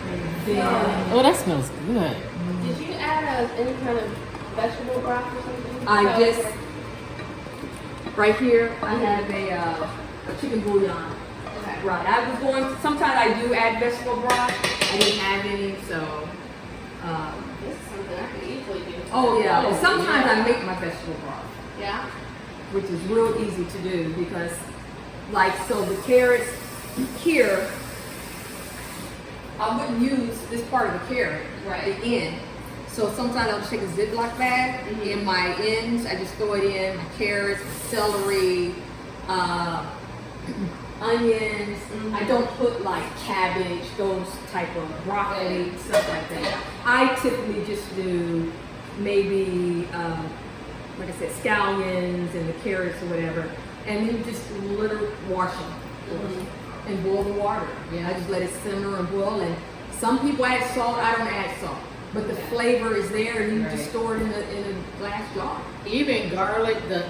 And then Oh, that smells good. Did you add any kind of vegetable broth or something? I just, right here, I have a chicken bouillon. Okay. Right, I was going, sometimes I do add vegetable broth. I didn't have any, so. This is something I could easily do. Oh yeah, and sometimes I make my vegetable broth, Yeah? which is real easy to do because, like, so the carrots here, I wouldn't use this part of the carrot, Right. the end. So sometimes I'll just take a Ziploc bag in my ends. I just throw it in my carrots, celery, onions. I don't put like cabbage, those type of broccoli, stuff like that. I typically just do maybe, like I said, scallions and the carrots or whatever, and then just little wash them and boil the water. Yeah. I just let it simmer and boil. And some people add salt. I don't add salt, but the flavor is there, and you just store it in a glass jar. Even garlic, the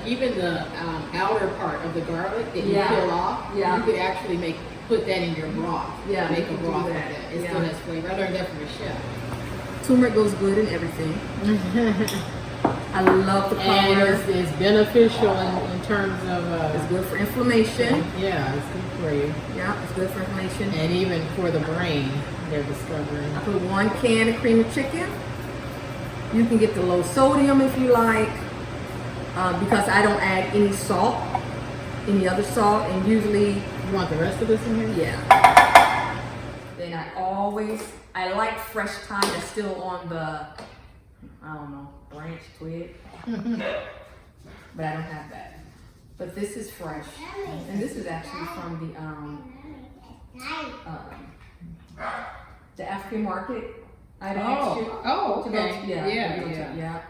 outer part of the garlic that you Yeah. peel off, Yeah. you could actually put that in your broth. Yeah, Make you a can do broth that. like that. It Yeah. still has flavor. I learned that from a chef. Turmeric goes good in everything. I love the And color. it's beneficial in terms of It's good for inflammation. yeah, it's good for you, Yeah, it's good for inflammation. and even for the brain. They're discovering. I put 1 can of cream of chicken. You can get the low sodium if you like. because I don't add any salt, any other salt, and usually You want the rest of this in here? yeah. Then I like fresh thyme that's still on the, I don't know, branch, twig. But I don't have that. But this is fresh. And this is actually from the African market. I asked you Oh, to go okay. to- Yeah.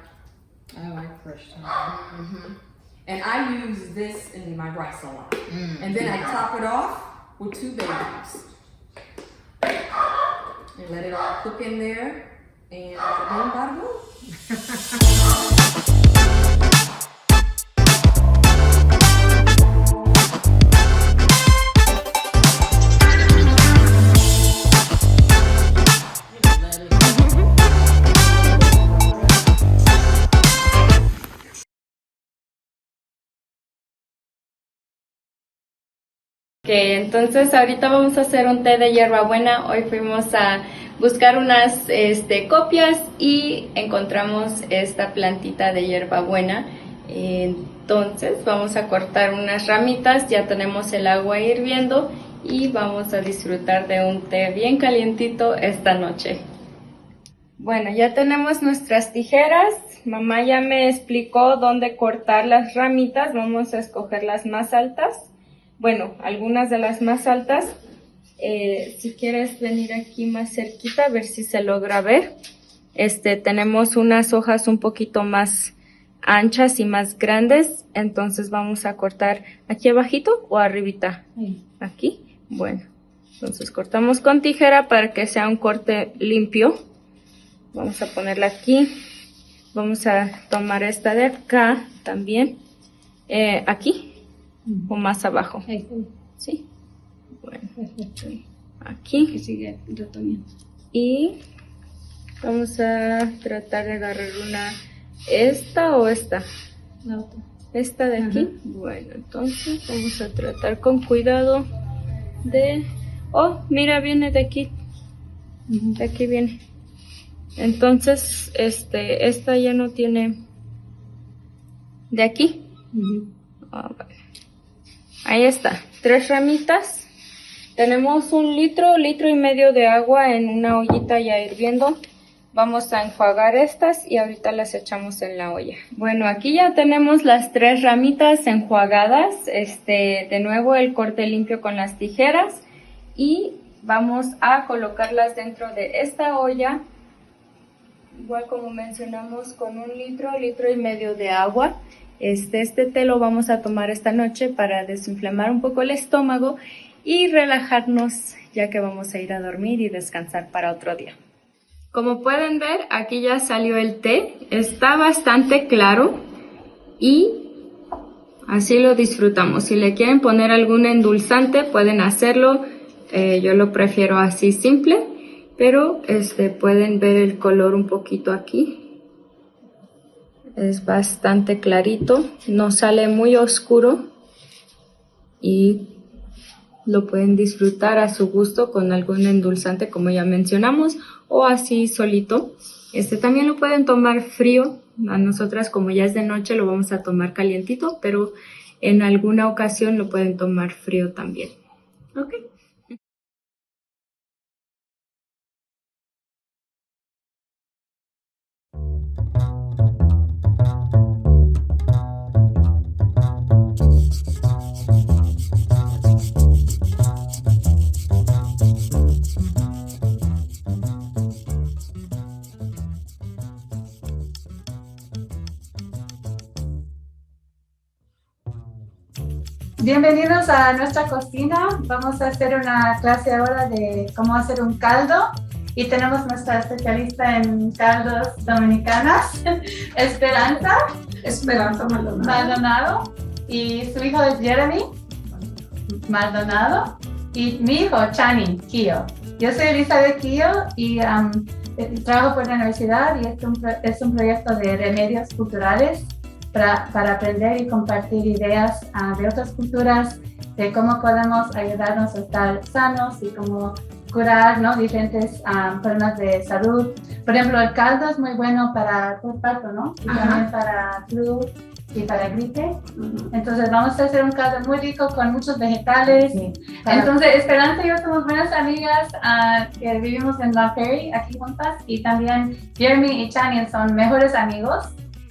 I like fresh thyme. And I use this in my rice a lot. And then I top it off with 2 bay leaves. And let it all cook in there. And boom, bada boom. Ok, entonces ahorita vamos a hacer un té de hierbabuena. Hoy fuimos a buscar unas copias y encontramos esta plantita de hierbabuena. Entonces vamos a cortar unas ramitas, ya tenemos el agua hirviendo y vamos a disfrutar de un té bien calientito esta noche. Bueno, ya tenemos nuestras tijeras. Mamá ya me explicó dónde cortar las ramitas. Vamos a escoger las más altas. Bueno, algunas de las más altas. Si quieres venir aquí más cerquita a ver si se logra ver. Tenemos unas hojas un poquito más anchas y más grandes. Entonces vamos a cortar aquí abajito o arribita. Aquí. Bueno, entonces cortamos con tijera para que sea un corte limpio. Vamos a ponerla aquí. Vamos a tomar esta de acá también. Aquí. O más abajo. ¿Sí? Bueno, aquí. Y vamos a tratar de agarrar una. ¿Esta o esta? La otra. ¿Esta de aquí? Bueno, entonces vamos a tratar con cuidado de... Oh, mira, viene de aquí. De aquí viene. Entonces, esta ya no tiene... ¿De aquí? Bueno. Ahí está, 3 ramitas. Tenemos 1 litro, 1,5 litros de agua en una ollita ya hirviendo. Vamos a enjuagar estas y ahorita las echamos en la olla. Bueno, aquí ya tenemos las 3 ramitas enjuagadas. De nuevo el corte limpio con las tijeras. Y vamos a colocarlas dentro de esta olla. Igual como mencionamos, con 1 litro, 1,5 litros de agua. Este té lo vamos a tomar esta noche para desinflamar un poco el estómago y relajarnos, ya que vamos a ir a dormir y descansar para otro día. Como pueden ver, aquí ya salió el té. Está bastante claro y así lo disfrutamos. Si le quieren poner algún endulzante, pueden hacerlo. Yo lo prefiero así simple, pero pueden ver el color un poquito aquí. Es bastante clarito, no sale muy oscuro y lo pueden disfrutar a su gusto con algún endulzante como ya mencionamos o así solito. También lo pueden tomar frío. A nosotras como ya es de noche lo vamos a tomar calientito, pero en alguna ocasión lo pueden tomar frío también. Ok. Bienvenidos a nuestra cocina. Vamos a hacer una clase ahora de cómo hacer un caldo y tenemos nuestra especialista en caldos dominicanas, Esperanza Maldonado, y su hijo es Jeremy Maldonado y mi hijo Chani Kio. Yo soy Elizabeth Kio y trabajo por la universidad y es un proyecto de remedios culturales para aprender y compartir ideas de otras culturas, de cómo podemos ayudarnos a estar sanos y cómo curar, ¿no?, diferentes problemas de salud. Por ejemplo, el caldo es muy bueno para el parto, ¿no? Y también para flu y para gripe. Entonces vamos a hacer un caldo muy rico con muchos vegetales. Entonces Esperanza y yo somos buenas amigas que vivimos en La Ferry aquí juntas, y también Jeremy y Channing son mejores amigos.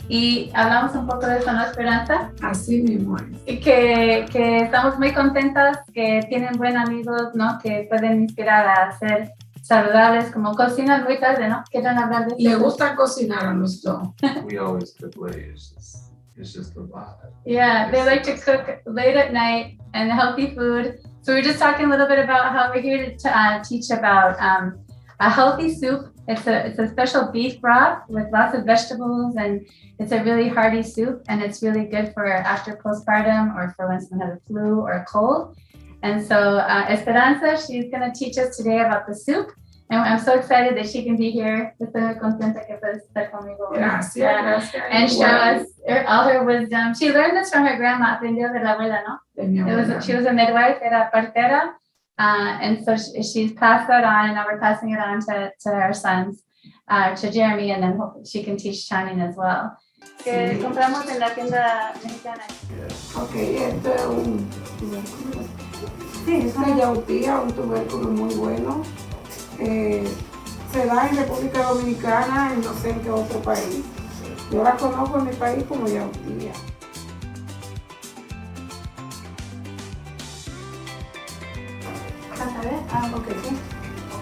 Y hablamos un poco de eso, ¿no, Esperanza? Así mismo es. Y que estamos muy contentas, que tienen buenos amigos, ¿no? Que pueden inspirar a ser saludables, como cocinan muy tarde, ¿no? ¿Quieren hablar de eso? Le gusta cocinar a los dos. We always cook late. It's just the vibe. Yeah, they like to cook late at night and healthy food. So we're just talking a little bit about how we're here to teach about a healthy soup. It's a special beef broth with lots of vegetables, and it's a really hearty soup, and it's really good for after postpartum or for when someone has a flu or a cold. And so Esperanza, she's going to teach us today about the soup. And I'm so excited that she can be here. Estoy muy contenta que puedes estar conmigo. Gracias, gracias. And show us all her wisdom. She learned this from her grandma, aprendió de la abuela, ¿no? De mi abuela. She was a midwife, era partera. And so she's passed that on, and now we're passing it on to our sons, to Jeremy, and then hopefully she can teach Channing as well. Que compramos en la tienda mexicana. Ok, esto es un tubérculo. Sí, es una yautía, un tubérculo muy bueno. Se da en República Dominicana, no sé en qué otro país. Yo la conozco en mi país como yautía. Okay, sí.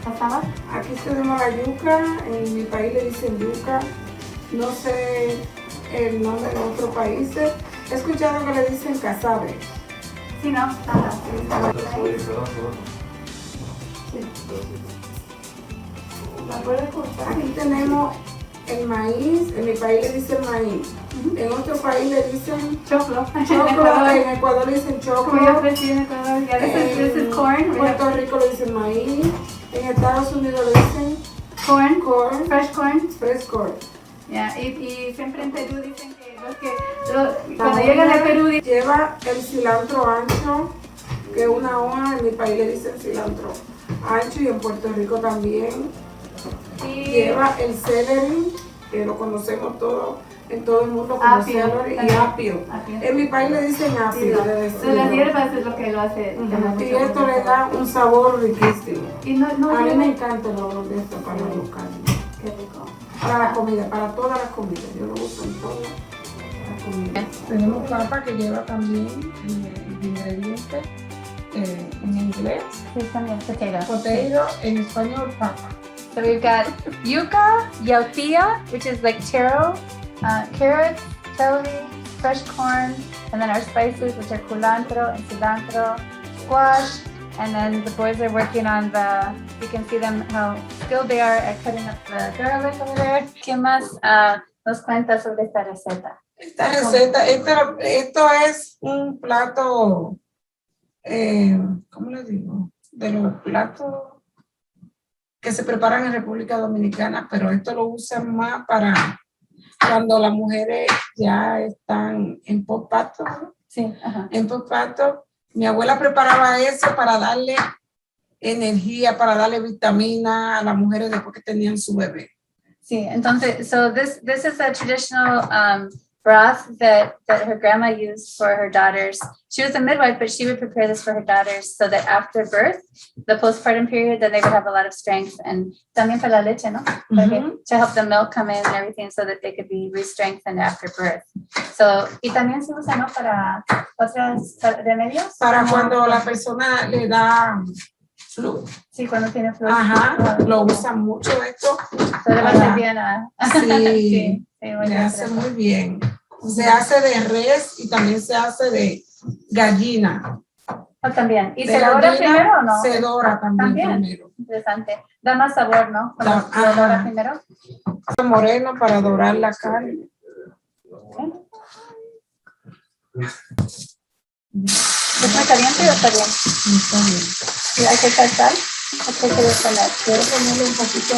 ¿Pasaba? Aquí tenemos la yuca, en mi país le dicen yuca. No sé el nombre de otros países. He escuchado que le dicen casabe. Sí, ¿no? ¿La puedes cortar? Aquí tenemos el maíz, en mi país le dicen maíz. En otro país le dicen choclo. En Ecuador le dicen choclo. Como yo crecí en Ecuador. This is corn. En Puerto Rico le dicen maíz. En Estados Unidos le dicen corn. Fresh corn. Fresh corn. Yeah. Y siempre en Perú dicen que cuando llegan a Perú lleva el cilantro ancho, que es una hoja, en mi país le dicen cilantro ancho, y en Puerto Rico también. Lleva el celery, que lo conocemos todos en todo el mundo como celery, y apio. En mi país le dicen apio. Las hierbas es lo que lo hace. Y esto le da un sabor riquísimo. A mí me encanta. encanta el olor de esto para los carnes. Qué rico. Para la comida, para todas las comidas. Yo lo uso en todas las comidas. Tenemos papa, que lleva también el ingrediente en inglés. Sí, también potato. Potato, en español papa. So we've got yuca, yautía, which is like taro, carrots, celery, fresh corn, and then our spices, which are culantro and cilantro, squash, and then the boys are working on you can see them how skilled they are at cutting up the garlic over there. ¿Qué más nos cuenta sobre esta receta? Esta receta, esto es un plato, ¿cómo le digo? De los platos que se preparan en República Dominicana, pero esto lo usan más para cuando las mujeres ya están en posparto, ¿no? Sí, ajá. En posparto. Mi abuela preparaba eso para darle energía, para darle vitamina a las mujeres después que tenían su bebé. Sí, entonces, so this is a traditional broth that her grandma used for her daughters. She was a midwife, but she would prepare this for her daughters so that after birth, the postpartum period, then they would have a lot of strength, and también para la leche, ¿no? To help the milk come in and everything so that they could be re-strengthened after birth. So, y también se usa, ¿no? Para otros remedios. Para cuando la persona le da flu. Sí, cuando tiene flu. Ajá, lo usan mucho esto. Se le va a hacer bien a... Sí, le hace muy bien. Se hace de res y también se hace de gallina. También. ¿Y se dora primero o no? Se dora también primero. Interesante. Da más sabor, ¿no? ¿Se dora primero? Moreno para dorar la carne. ¿Es muy caliente o está bien? Está bien. ¿Y hay que echar sal? ¿O qué quieres poner? Quiero ponerle un poquito.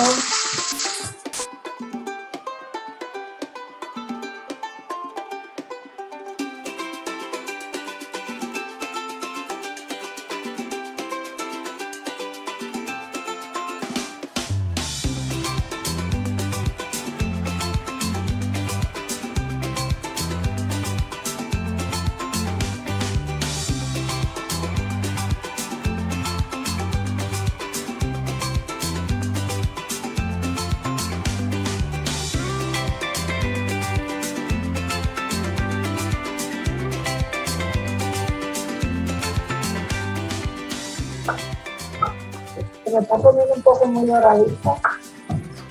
me está poniendo un poco muy doradita.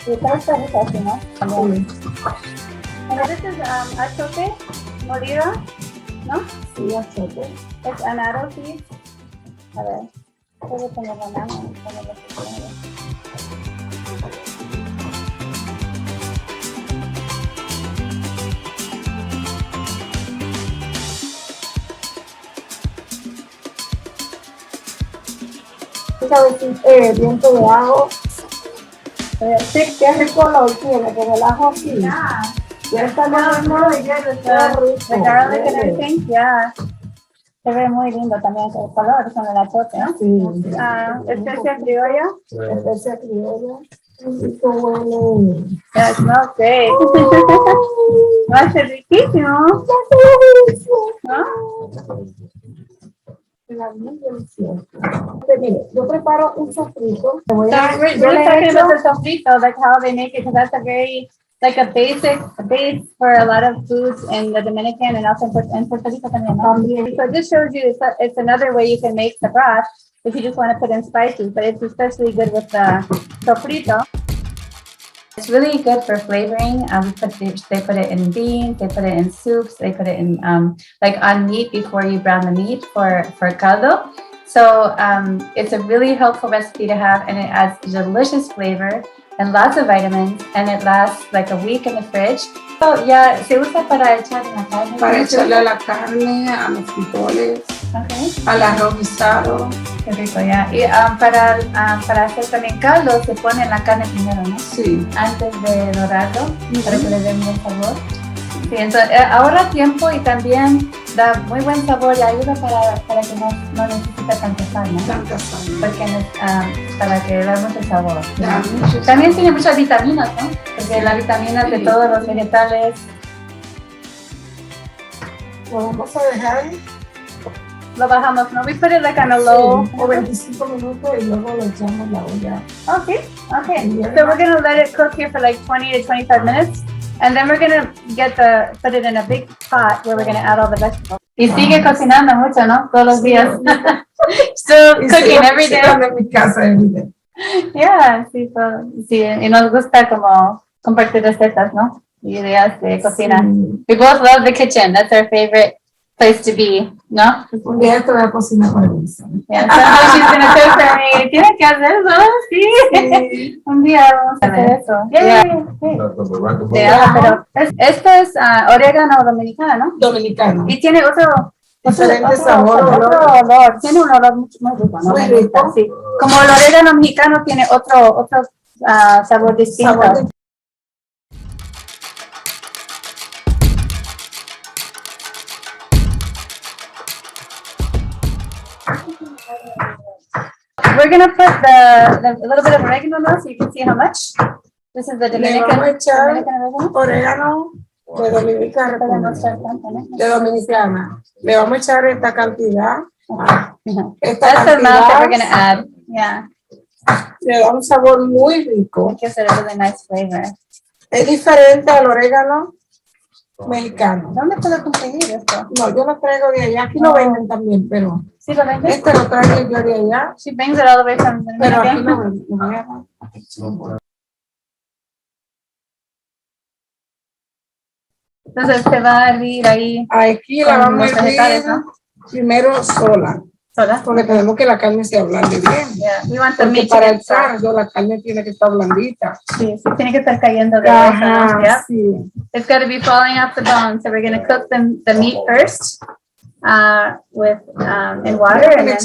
Y esta está rica, así, ¿no? También. And this is achote molido, ¿no? Sí, achote. Es anaro, sí. A ver, puedo poner la mano. Viento de ajo. Sí, qué rico lo tiene, con el ajo aquí. Yeah. Ya está Really good with the garlic and everything. Yeah. Se ve muy lindo también el color con el achote, ¿no? Sí. Especia criolla. Especia criolla. Rico, bueno. That smells great. Va a ser riquísimo. ¿No? Mire, yo preparo un sofrito. So we're talking about the sofrito, like how they make it, because that's a very, like a base for a lot of foods in the Dominican and also in Puerto Rico también, ¿no? So this shows you it's another way you can make the broth if you just want to put in spices, but it's especially good with the sofrito. It's really good for flavoring. They put it in beans, they put it in soups, they put it in like on meat before you brown the meat for caldo. So it's a really helpful recipe to have, and it adds delicious flavor and lots of vitamins, and it lasts like a week in the fridge. So yeah, se usa para echar en la carne. Para echarle a la carne, a los frijoles, al arroz guisado. Qué rico, ya. Y para hacer también caldo se pone la carne primero, ¿no? Sí. Antes de dorarlo, para que le dé un buen sabor. Sí, entonces ahorra tiempo y también da muy buen sabor y ayuda para que no necesita tanta sal, ¿no? Tanta sal. Porque para que dé mucho sabor. También tiene muchas vitaminas, ¿no? Porque las vitaminas de todos los vegetales. Lo vamos a dejar. Lo bajamos, ¿no? We put it like on a low. O 25 minutos y luego lo echamos la olla. Okay. So we're going to let it cook here for like 20 to 25 minutes. And then we're going to put it in a big pot where we're going to add all the vegetables. Y sigue cocinando mucho, ¿no? Todos los días. Still cooking every day. En mi casa every day. Yeah, sí, y nos gusta como compartir recetas, ¿no? Y ideas de cocina. Sí. We both love the kitchen. That's our favorite place to be, ¿no? Un día te voy a cocinar para eso. Yeah, someday she's gonna cook for me. Tienes que hacer eso, sí. Un día vamos a hacer eso. Pero esto es orégano dominicano, ¿no? Dominicano. Y tiene otro diferente sabor. Otro olor. Tiene un olor mucho más rico, ¿no? Muy rico. Sí. Como el orégano mexicano tiene otro sabor distinto. We're going to put a little bit of oregano now so you can see how much. This is the Dominican orégano de Dominicana. Le vamos a echar esta cantidad. That's the amount that we're going to add. Yeah. Le da un sabor muy rico. It gives it a really nice flavor. Es diferente al orégano mexicano. ¿Dónde puedo conseguir esto? No, yo lo traigo de allá. Aquí lo venden también, pero ¿sí lo venden? Este lo traigo yo de allá. She brings it all the way from the Pero aquí lo venden. Entonces se va a hervir ahí. Aquí la vamos a hervir, ¿no? Primero sola. ¿Sola? Porque tenemos que la carne se ablande bien. Yeah. Porque para el caldo la carne tiene que estar blandita. Sí, tiene que estar cayendo de Ajá, hueso, yeah? Sí. It's got to be falling off the bone. So we're going to cook the meat first with in water. And then...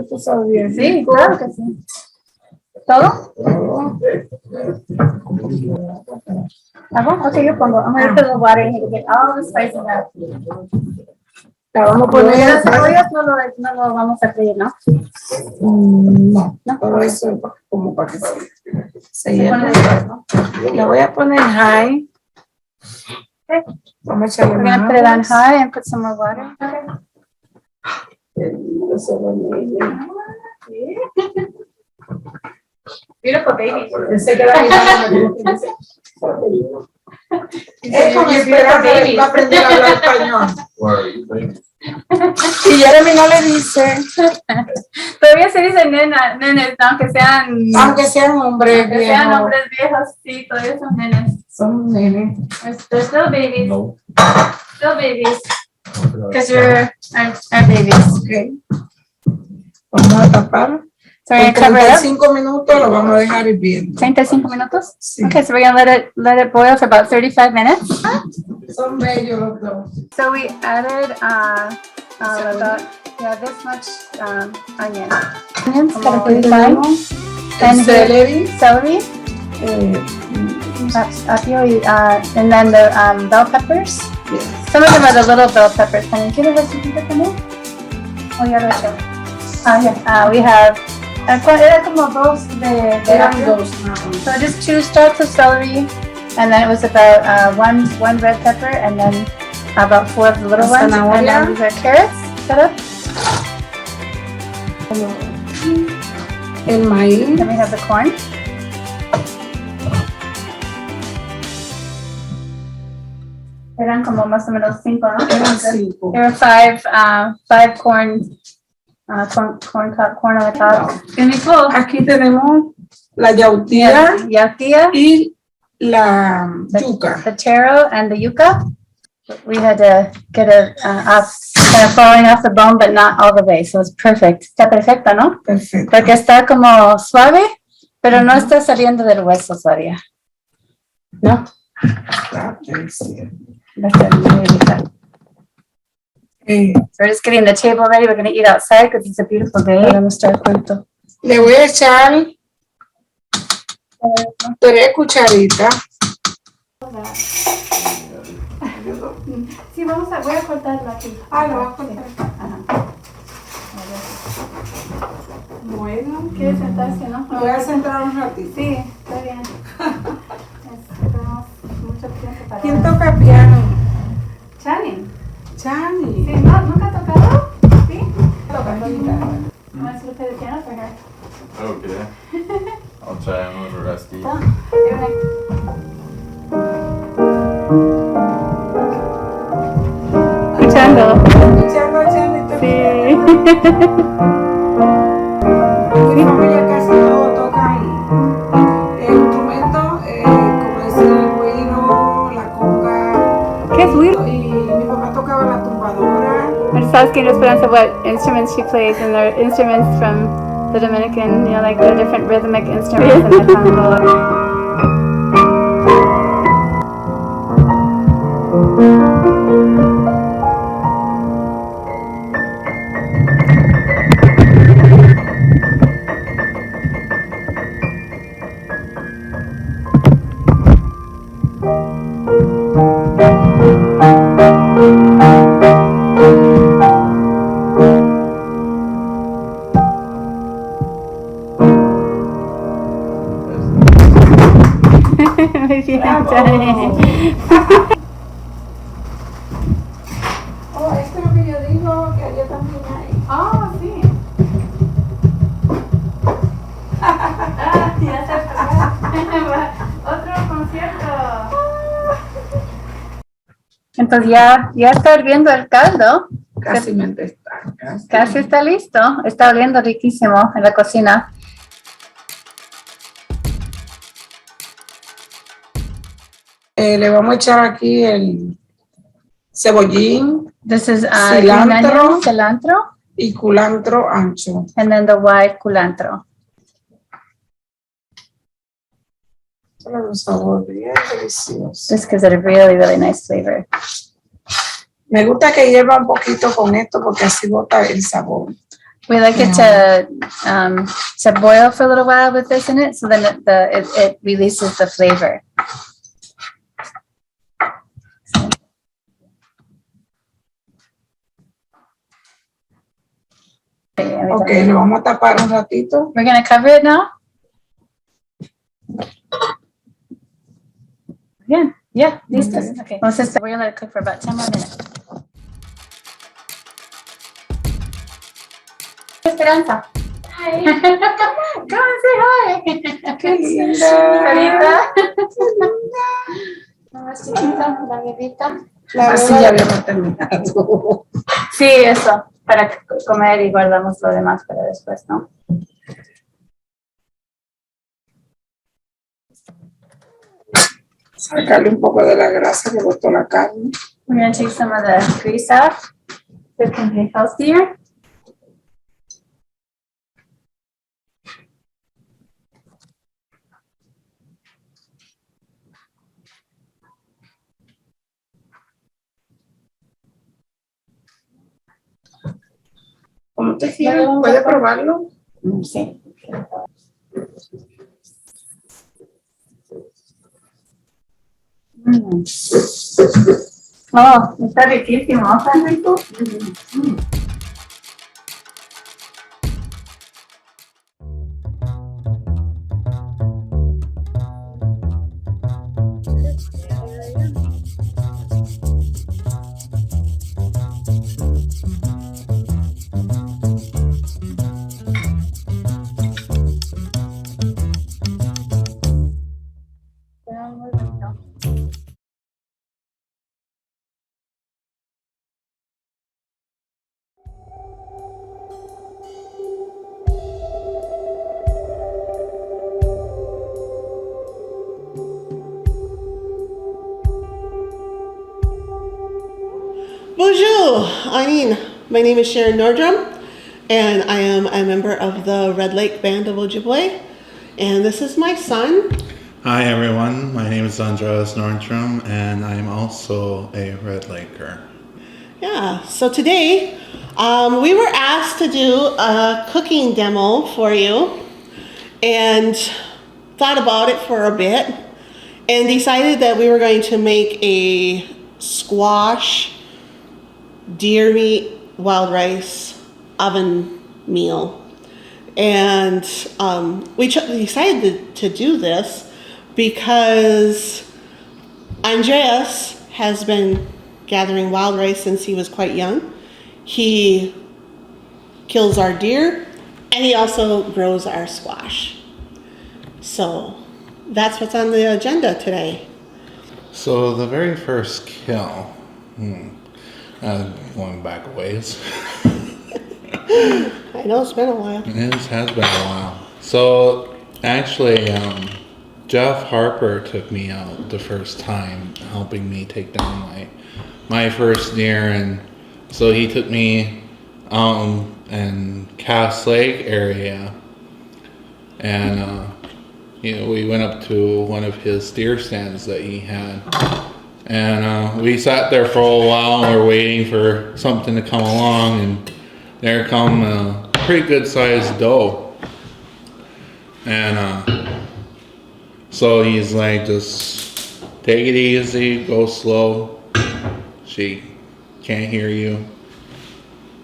esto sabe bien. Sí, claro que sí. ¿Todo? Okay, yo pongo. I'm going to put the water in here to get all the spices out. La vamos a poner. Las cebollas no lo vamos a freír, ¿no? No, todo eso es como para que se llene. La voy a poner high. Okay. Vamos a echarle We're going to put it on high and put some more water. Beautiful baby. Se queda es como si va a aprender a hablar español. Y Y Jeremy no le dice. Todavía se dice nena, nenes, ¿no? Aunque sean hombres aunque viejos. sean hombres viejos, sí, todavía son nenes. Son nenes. They're still babies. No. Still babies. Because you're our babies. Okay. Vamos a tapar. So we're Por gonna cover it up. 35 minutos lo vamos a dejar hirviendo. 35 minutos? Sí. Okay, so we're gonna let it boil for about 35 minutes. Son bellos los dos. So we added about this much onion. Onions, cut it pretty fine. And Celery. Celery. Apio, and then the bell peppers. Yes. Some of them are the little bell peppers. Can you give us a chiquito también? Oh, ya lo he hecho. Yeah. We have. Era como dos de apio. So just 2 stalks of celery, and then it was about one red pepper, and then about 4 of the little ones. And then these are carrots cut up. El maíz. Then we have the corn. Eran como más o menos 5, ¿no? Eran 5. There were 5 corn on the top. Aquí tenemos la yautía y la yuca. The taro and the yuca. We had to get it off, kind of falling off the bone, but not all the way. So it's perfect. Está perfecta, ¿no? Perfecto. Porque está como suave, pero no está saliendo del hueso todavía. ¿No? That's it. So we're just getting the table ready. We're going to eat outside because it's a beautiful day. Le voy a echar 3 cucharitas. Sí, voy a cortarla aquí. Ah, lo voy a cortar. Bueno. ¿Quieres sentarse, no? Me voy a sentar un ratito. Sí, está bien. Tenemos mucho tiempo para... ¿Quién toca piano? Chani. Chani. Sí, ¿no? ¿Nunca ha tocado? Sí. Toca guitarra. ¿Wants to play the piano for her? Okay. I'll try. I'm a little rusty. Escuchando. Escuchando a Chani. Sí. Mi familia casi todos tocan el instrumento, como decir el güiro, la conga. ¿Qué es güiro? Y mi papá tocaba la tumbadora. I just asking Esperanza what instruments she plays, and they're instruments from the Dominican, like the different rhythmic instruments in the Congo. Oh, esto es lo que yo digo, que allá también hay. Oh, sí. Ya se otro concierto. Entonces ya está hirviendo el caldo. Casi está. Casi está listo. Está oliendo riquísimo en la cocina. Le vamos a echar aquí el cebollín, This is cilantro, cilantro, y culantro ancho. and then the white culantro. Tiene un sabor bien delicioso. Just gives it a really, really nice flavor. Me gusta que hierva un poquito con esto porque así bota el sabor. We like it to boil for a little while with this in it, so then it releases the flavor. Ok, lo vamos a tapar un ratito. We're going to cover it now. Yeah, listo. Okay. We're going to let it cook for about 10 more minutes. Esperanza. Hi. Come and say hi. Qué linda. Carita. Más chiquita, la bebita. Así ya habíamos terminado. Sí, eso. para comer y guardamos lo demás para después, ¿no? Sacarle un poco de la grasa que botó la carne. We're going to take some of the grease out so it can be healthier. ¿Cómo te quieres? ¿Puede probarlo? Sí. Oh, está riquísimo, ¿está rico? Bonjour, Eileen. My name is Sharon Nordrum, and I am a member of the Red Lake Band of Ojibwe, and this is my son. Hi everyone, my name is Andreas Nordstrom, and I am also a Red Laker. Yeah, so today we were asked to do a cooking demo for you, and thought about it for a bit, and decided that we were going to make a squash deer meat, wild rice, oven meal. And we decided to do this because Andreas has been gathering wild rice since he was quite young. He kills our deer, and he also grows our squash. So that's what's on the agenda today. So the very first kill, going back a ways. I know it's been a while. It has been a while. So actually, Jeff Harper took me out the first time, helping me take down my first deer, and so he took me out in Cass Lake area, and we went up to one of his deer stands that he had. And we sat there for a while and we were waiting for something to come along, and there come a pretty good sized doe. And so he's like, just take it easy, go slow. She can't hear you.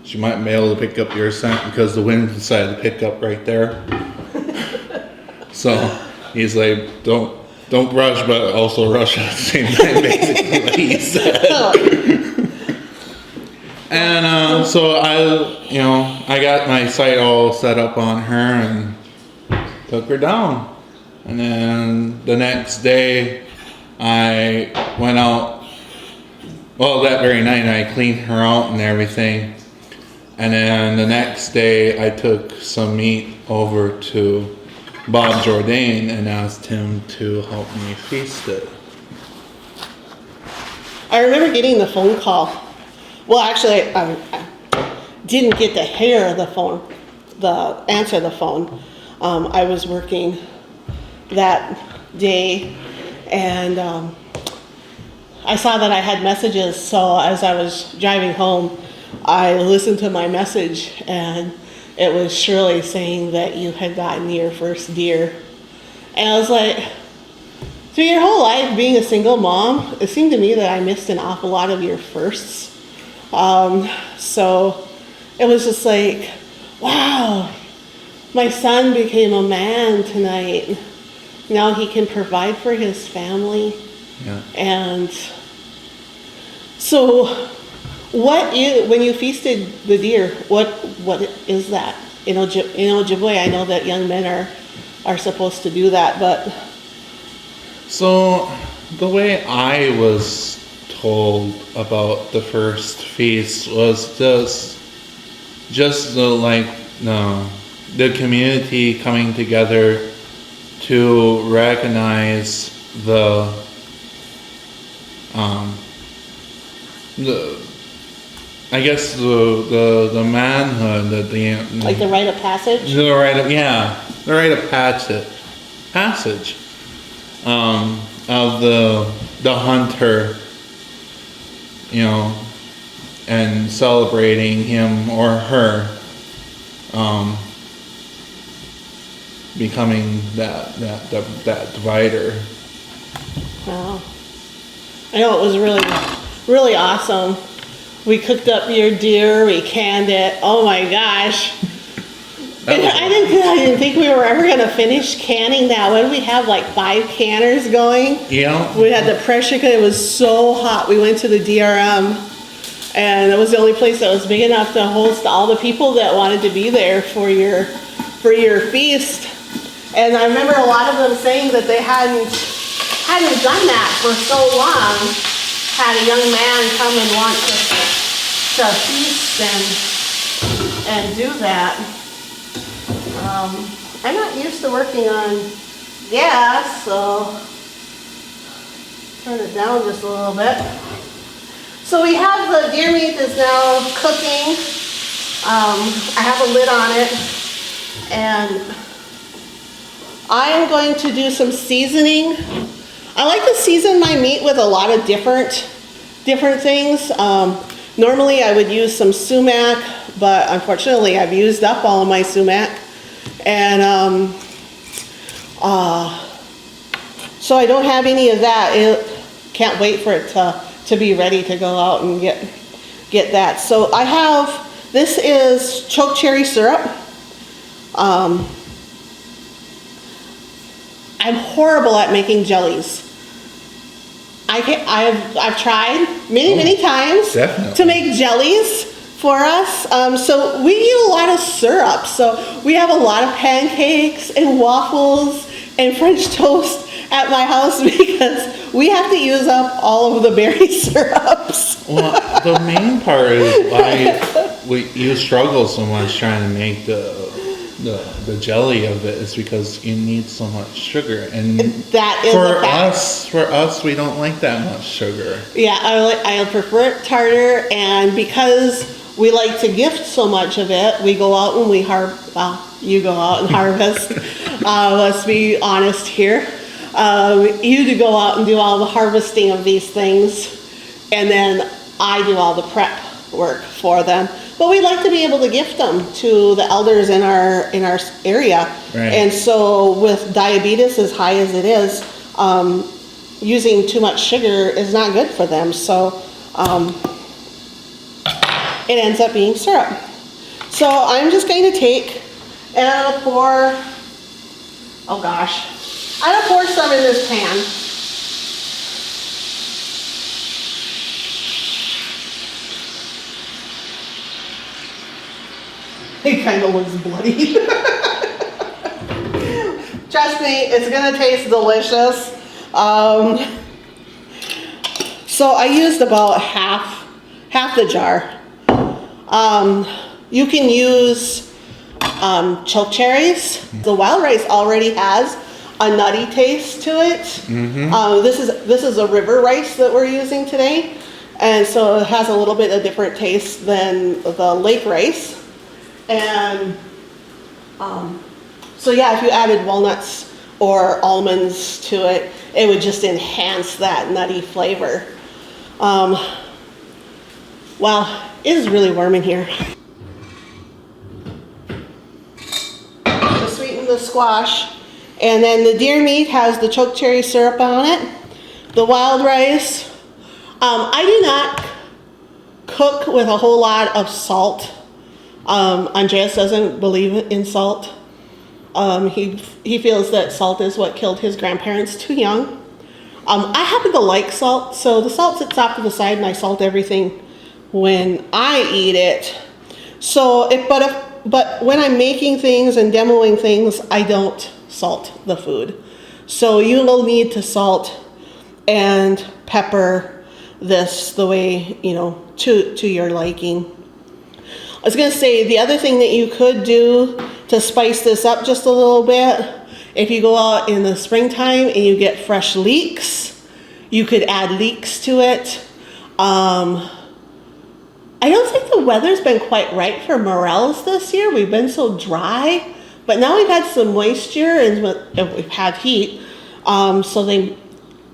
She might be able to pick up your scent because the wind decided to pick up right there. So he's like, don't rush, but also rush at the same time, basically, what he said. And so I got my sight all set up on her and took her down. And then the next day, I went out. Well, that very night, I cleaned her out and everything. And then the next day, I took some meat over to Bob Jourdain and asked him to help me feast it. I remember getting the phone call. Well, actually, I didn't get to hear answer the phone. I was working that day, and I saw that I had messages, so as I was driving home, I listened to my message, and it was Shirley saying that you had gotten your first deer. And I was like, through your whole life being a single mom, it seemed to me that I missed an awful lot of your firsts. So it was just like, wow, my son became a man tonight. Now he can provide for his family. Yeah. And so when you feasted the deer, what is that? In Ojibwe, I know that young men are supposed to do that, but... So the way I was told about the first feast was just just the community coming together to recognize the I guess the manhood that Like the rite of passage? The rite of passage of the hunter, you know, and celebrating him or her becoming that divider. Wow. I know it was really awesome. We cooked up your deer, we canned it. Oh my gosh. I didn't think we were ever gonna finish canning that. When we have like 5 canners going. Yeah. We had the pressure cooker. It was so hot. We went to the DRM, and it was the only place that was big enough to host all the people that wanted to be there for your feast. And I remember a lot of them saying that they hadn't done that for so long. Had a young man come and want to feast and do that. I'm not used to working on gas, so turn it down just a little bit. So we have the deer meat is now cooking. I have a lid on it, and I am going to do some seasoning. I like to season my meat with a lot of different things. Normally I would use some sumac, but unfortunately I've used up all of my sumac. And so I don't have any of that. Can't wait for it to be ready to go out and get that. So I have, this is choke cherry syrup. I'm horrible at making jellies. I've tried many times to make jellies for us. So we use a lot of syrup. So we have a lot of pancakes and waffles and French toast at my house because we have to use up all of the berry syrups. Well, the main part is why you struggle so much trying to make the jelly of it is because you need so much sugar, and that is for us we don't like that much sugar. Yeah, I prefer it tartar, and because we like to gift so much of it, we go out and you go out and harvest. Let's be honest here. You do go out and do all the harvesting of these things, and then I do all the prep work for them. But we like to be able to gift them to the elders in our area. Right. And so with diabetes as high as it is, using too much sugar is not good for them. So it ends up being syrup. So I'm just going to take and I'm gonna pour, I'm gonna pour some in this pan. It kind of looks bloody. Trust me, it's gonna taste delicious. So I used about half the jar. You can use choke cherries. The wild rice already has a nutty taste to it. Mm-hmm. This is a river rice that we're using today, and so it has a little bit of different taste than the lake rice. And so yeah, if you added walnuts or almonds to it, it would just enhance that nutty flavor. Wow, it is really warm in here. To sweeten the squash. And then the deer meat has the choke cherry syrup on it. The wild rice. I do not cook with a whole lot of salt. Andreas doesn't believe in salt. He feels that salt is what killed his grandparents too young. I happen to like salt, so the salt sits off to the side and I salt everything when I eat it. So but when I'm making things and demoing things, I don't salt the food. So you will need to salt and pepper this the way, to your liking. I was gonna say, the other thing that you could do to spice this up just a little bit, if you go out in the springtime and you get fresh leeks, you could add leeks to it. I don't think the weather's been quite right for morels this year. We've been so dry, but now we've had some moisture and we've had heat. So they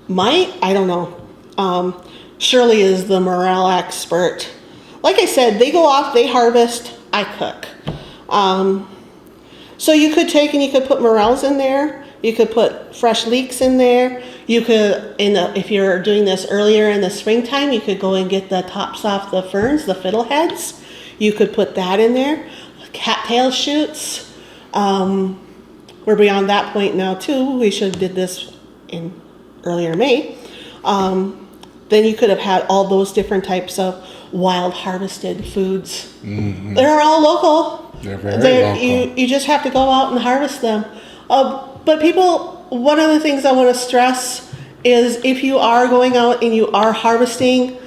might, I don't know. Shirley is the morel expert. Like I said, they go off, they harvest, I cook. So you could take and you could put morels in there. You could put fresh leeks in there. You could, if you're doing this earlier in the springtime, you could go and get the tops off the ferns, the fiddleheads. You could put that in there. Cattail shoots. We're beyond that point now too. We should have did this in earlier May. Then you could have had all those different types of wild harvested foods. Mm-hmm. They're all local. They're very local. You just have to go out and harvest them. But people, one of the things I want to stress is if you are going out and you are harvesting,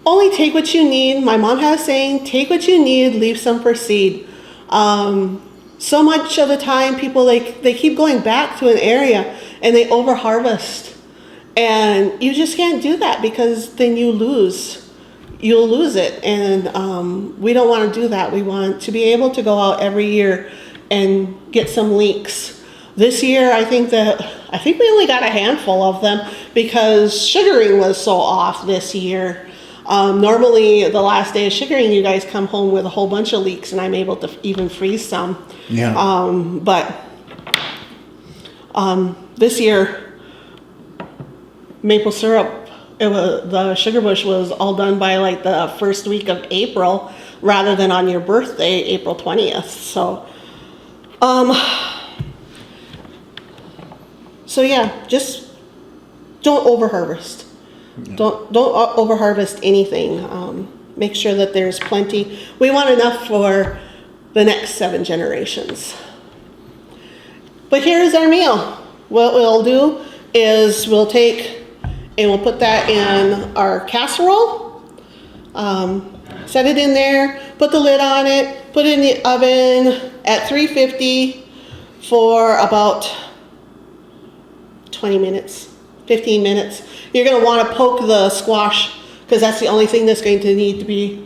only take what you need. My mom has a saying, take what you need, leave some for seed. So much of the time people, they keep going back to an area and they over harvest. And you just can't do that because then you'll lose it. And we don't want to do that. We want to be able to go out every year and get some leeks. This year, I think we only got a handful of them because sugaring was so off this year. Normally, the last day of sugaring, you guys come home with a whole bunch of leeks, and I'm able to even freeze some. Yeah. But this year, maple syrup, the sugar bush was all done by like the first week of April, rather than on your birthday, April 20th. So yeah, just don't over harvest. Yeah. Don't over harvest anything. Make sure that there's plenty. We want enough for the next 7 generations. But here's our meal. What we'll do is we'll take and we'll put that in our casserole. Set it in there, put the lid on it, put it in the oven at 350 for about 20 minutes, 15 minutes. You're going to want to poke the squash because that's the only thing that's going to need to be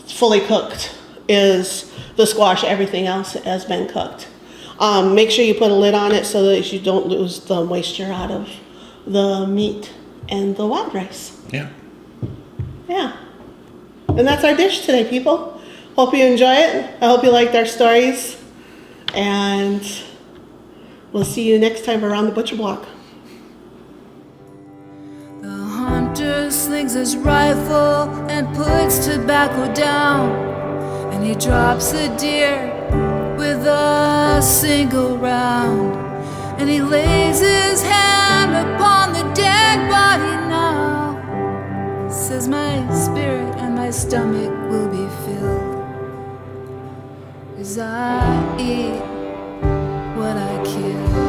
fully cooked is the squash. Everything else has been cooked. Make sure you put a lid on it so that you don't lose the moisture out of the meat and the wild rice. Yeah. Yeah. And that's our dish today, people. Hope you enjoy it. I hope you liked our stories. And we'll see you next time around the butcher block. The hunter slings his rifle and puts tobacco down, and he drops the deer with a single round, and he lays his hand upon the dead body now. Says my spirit and my stomach will be filled as I eat what I kill.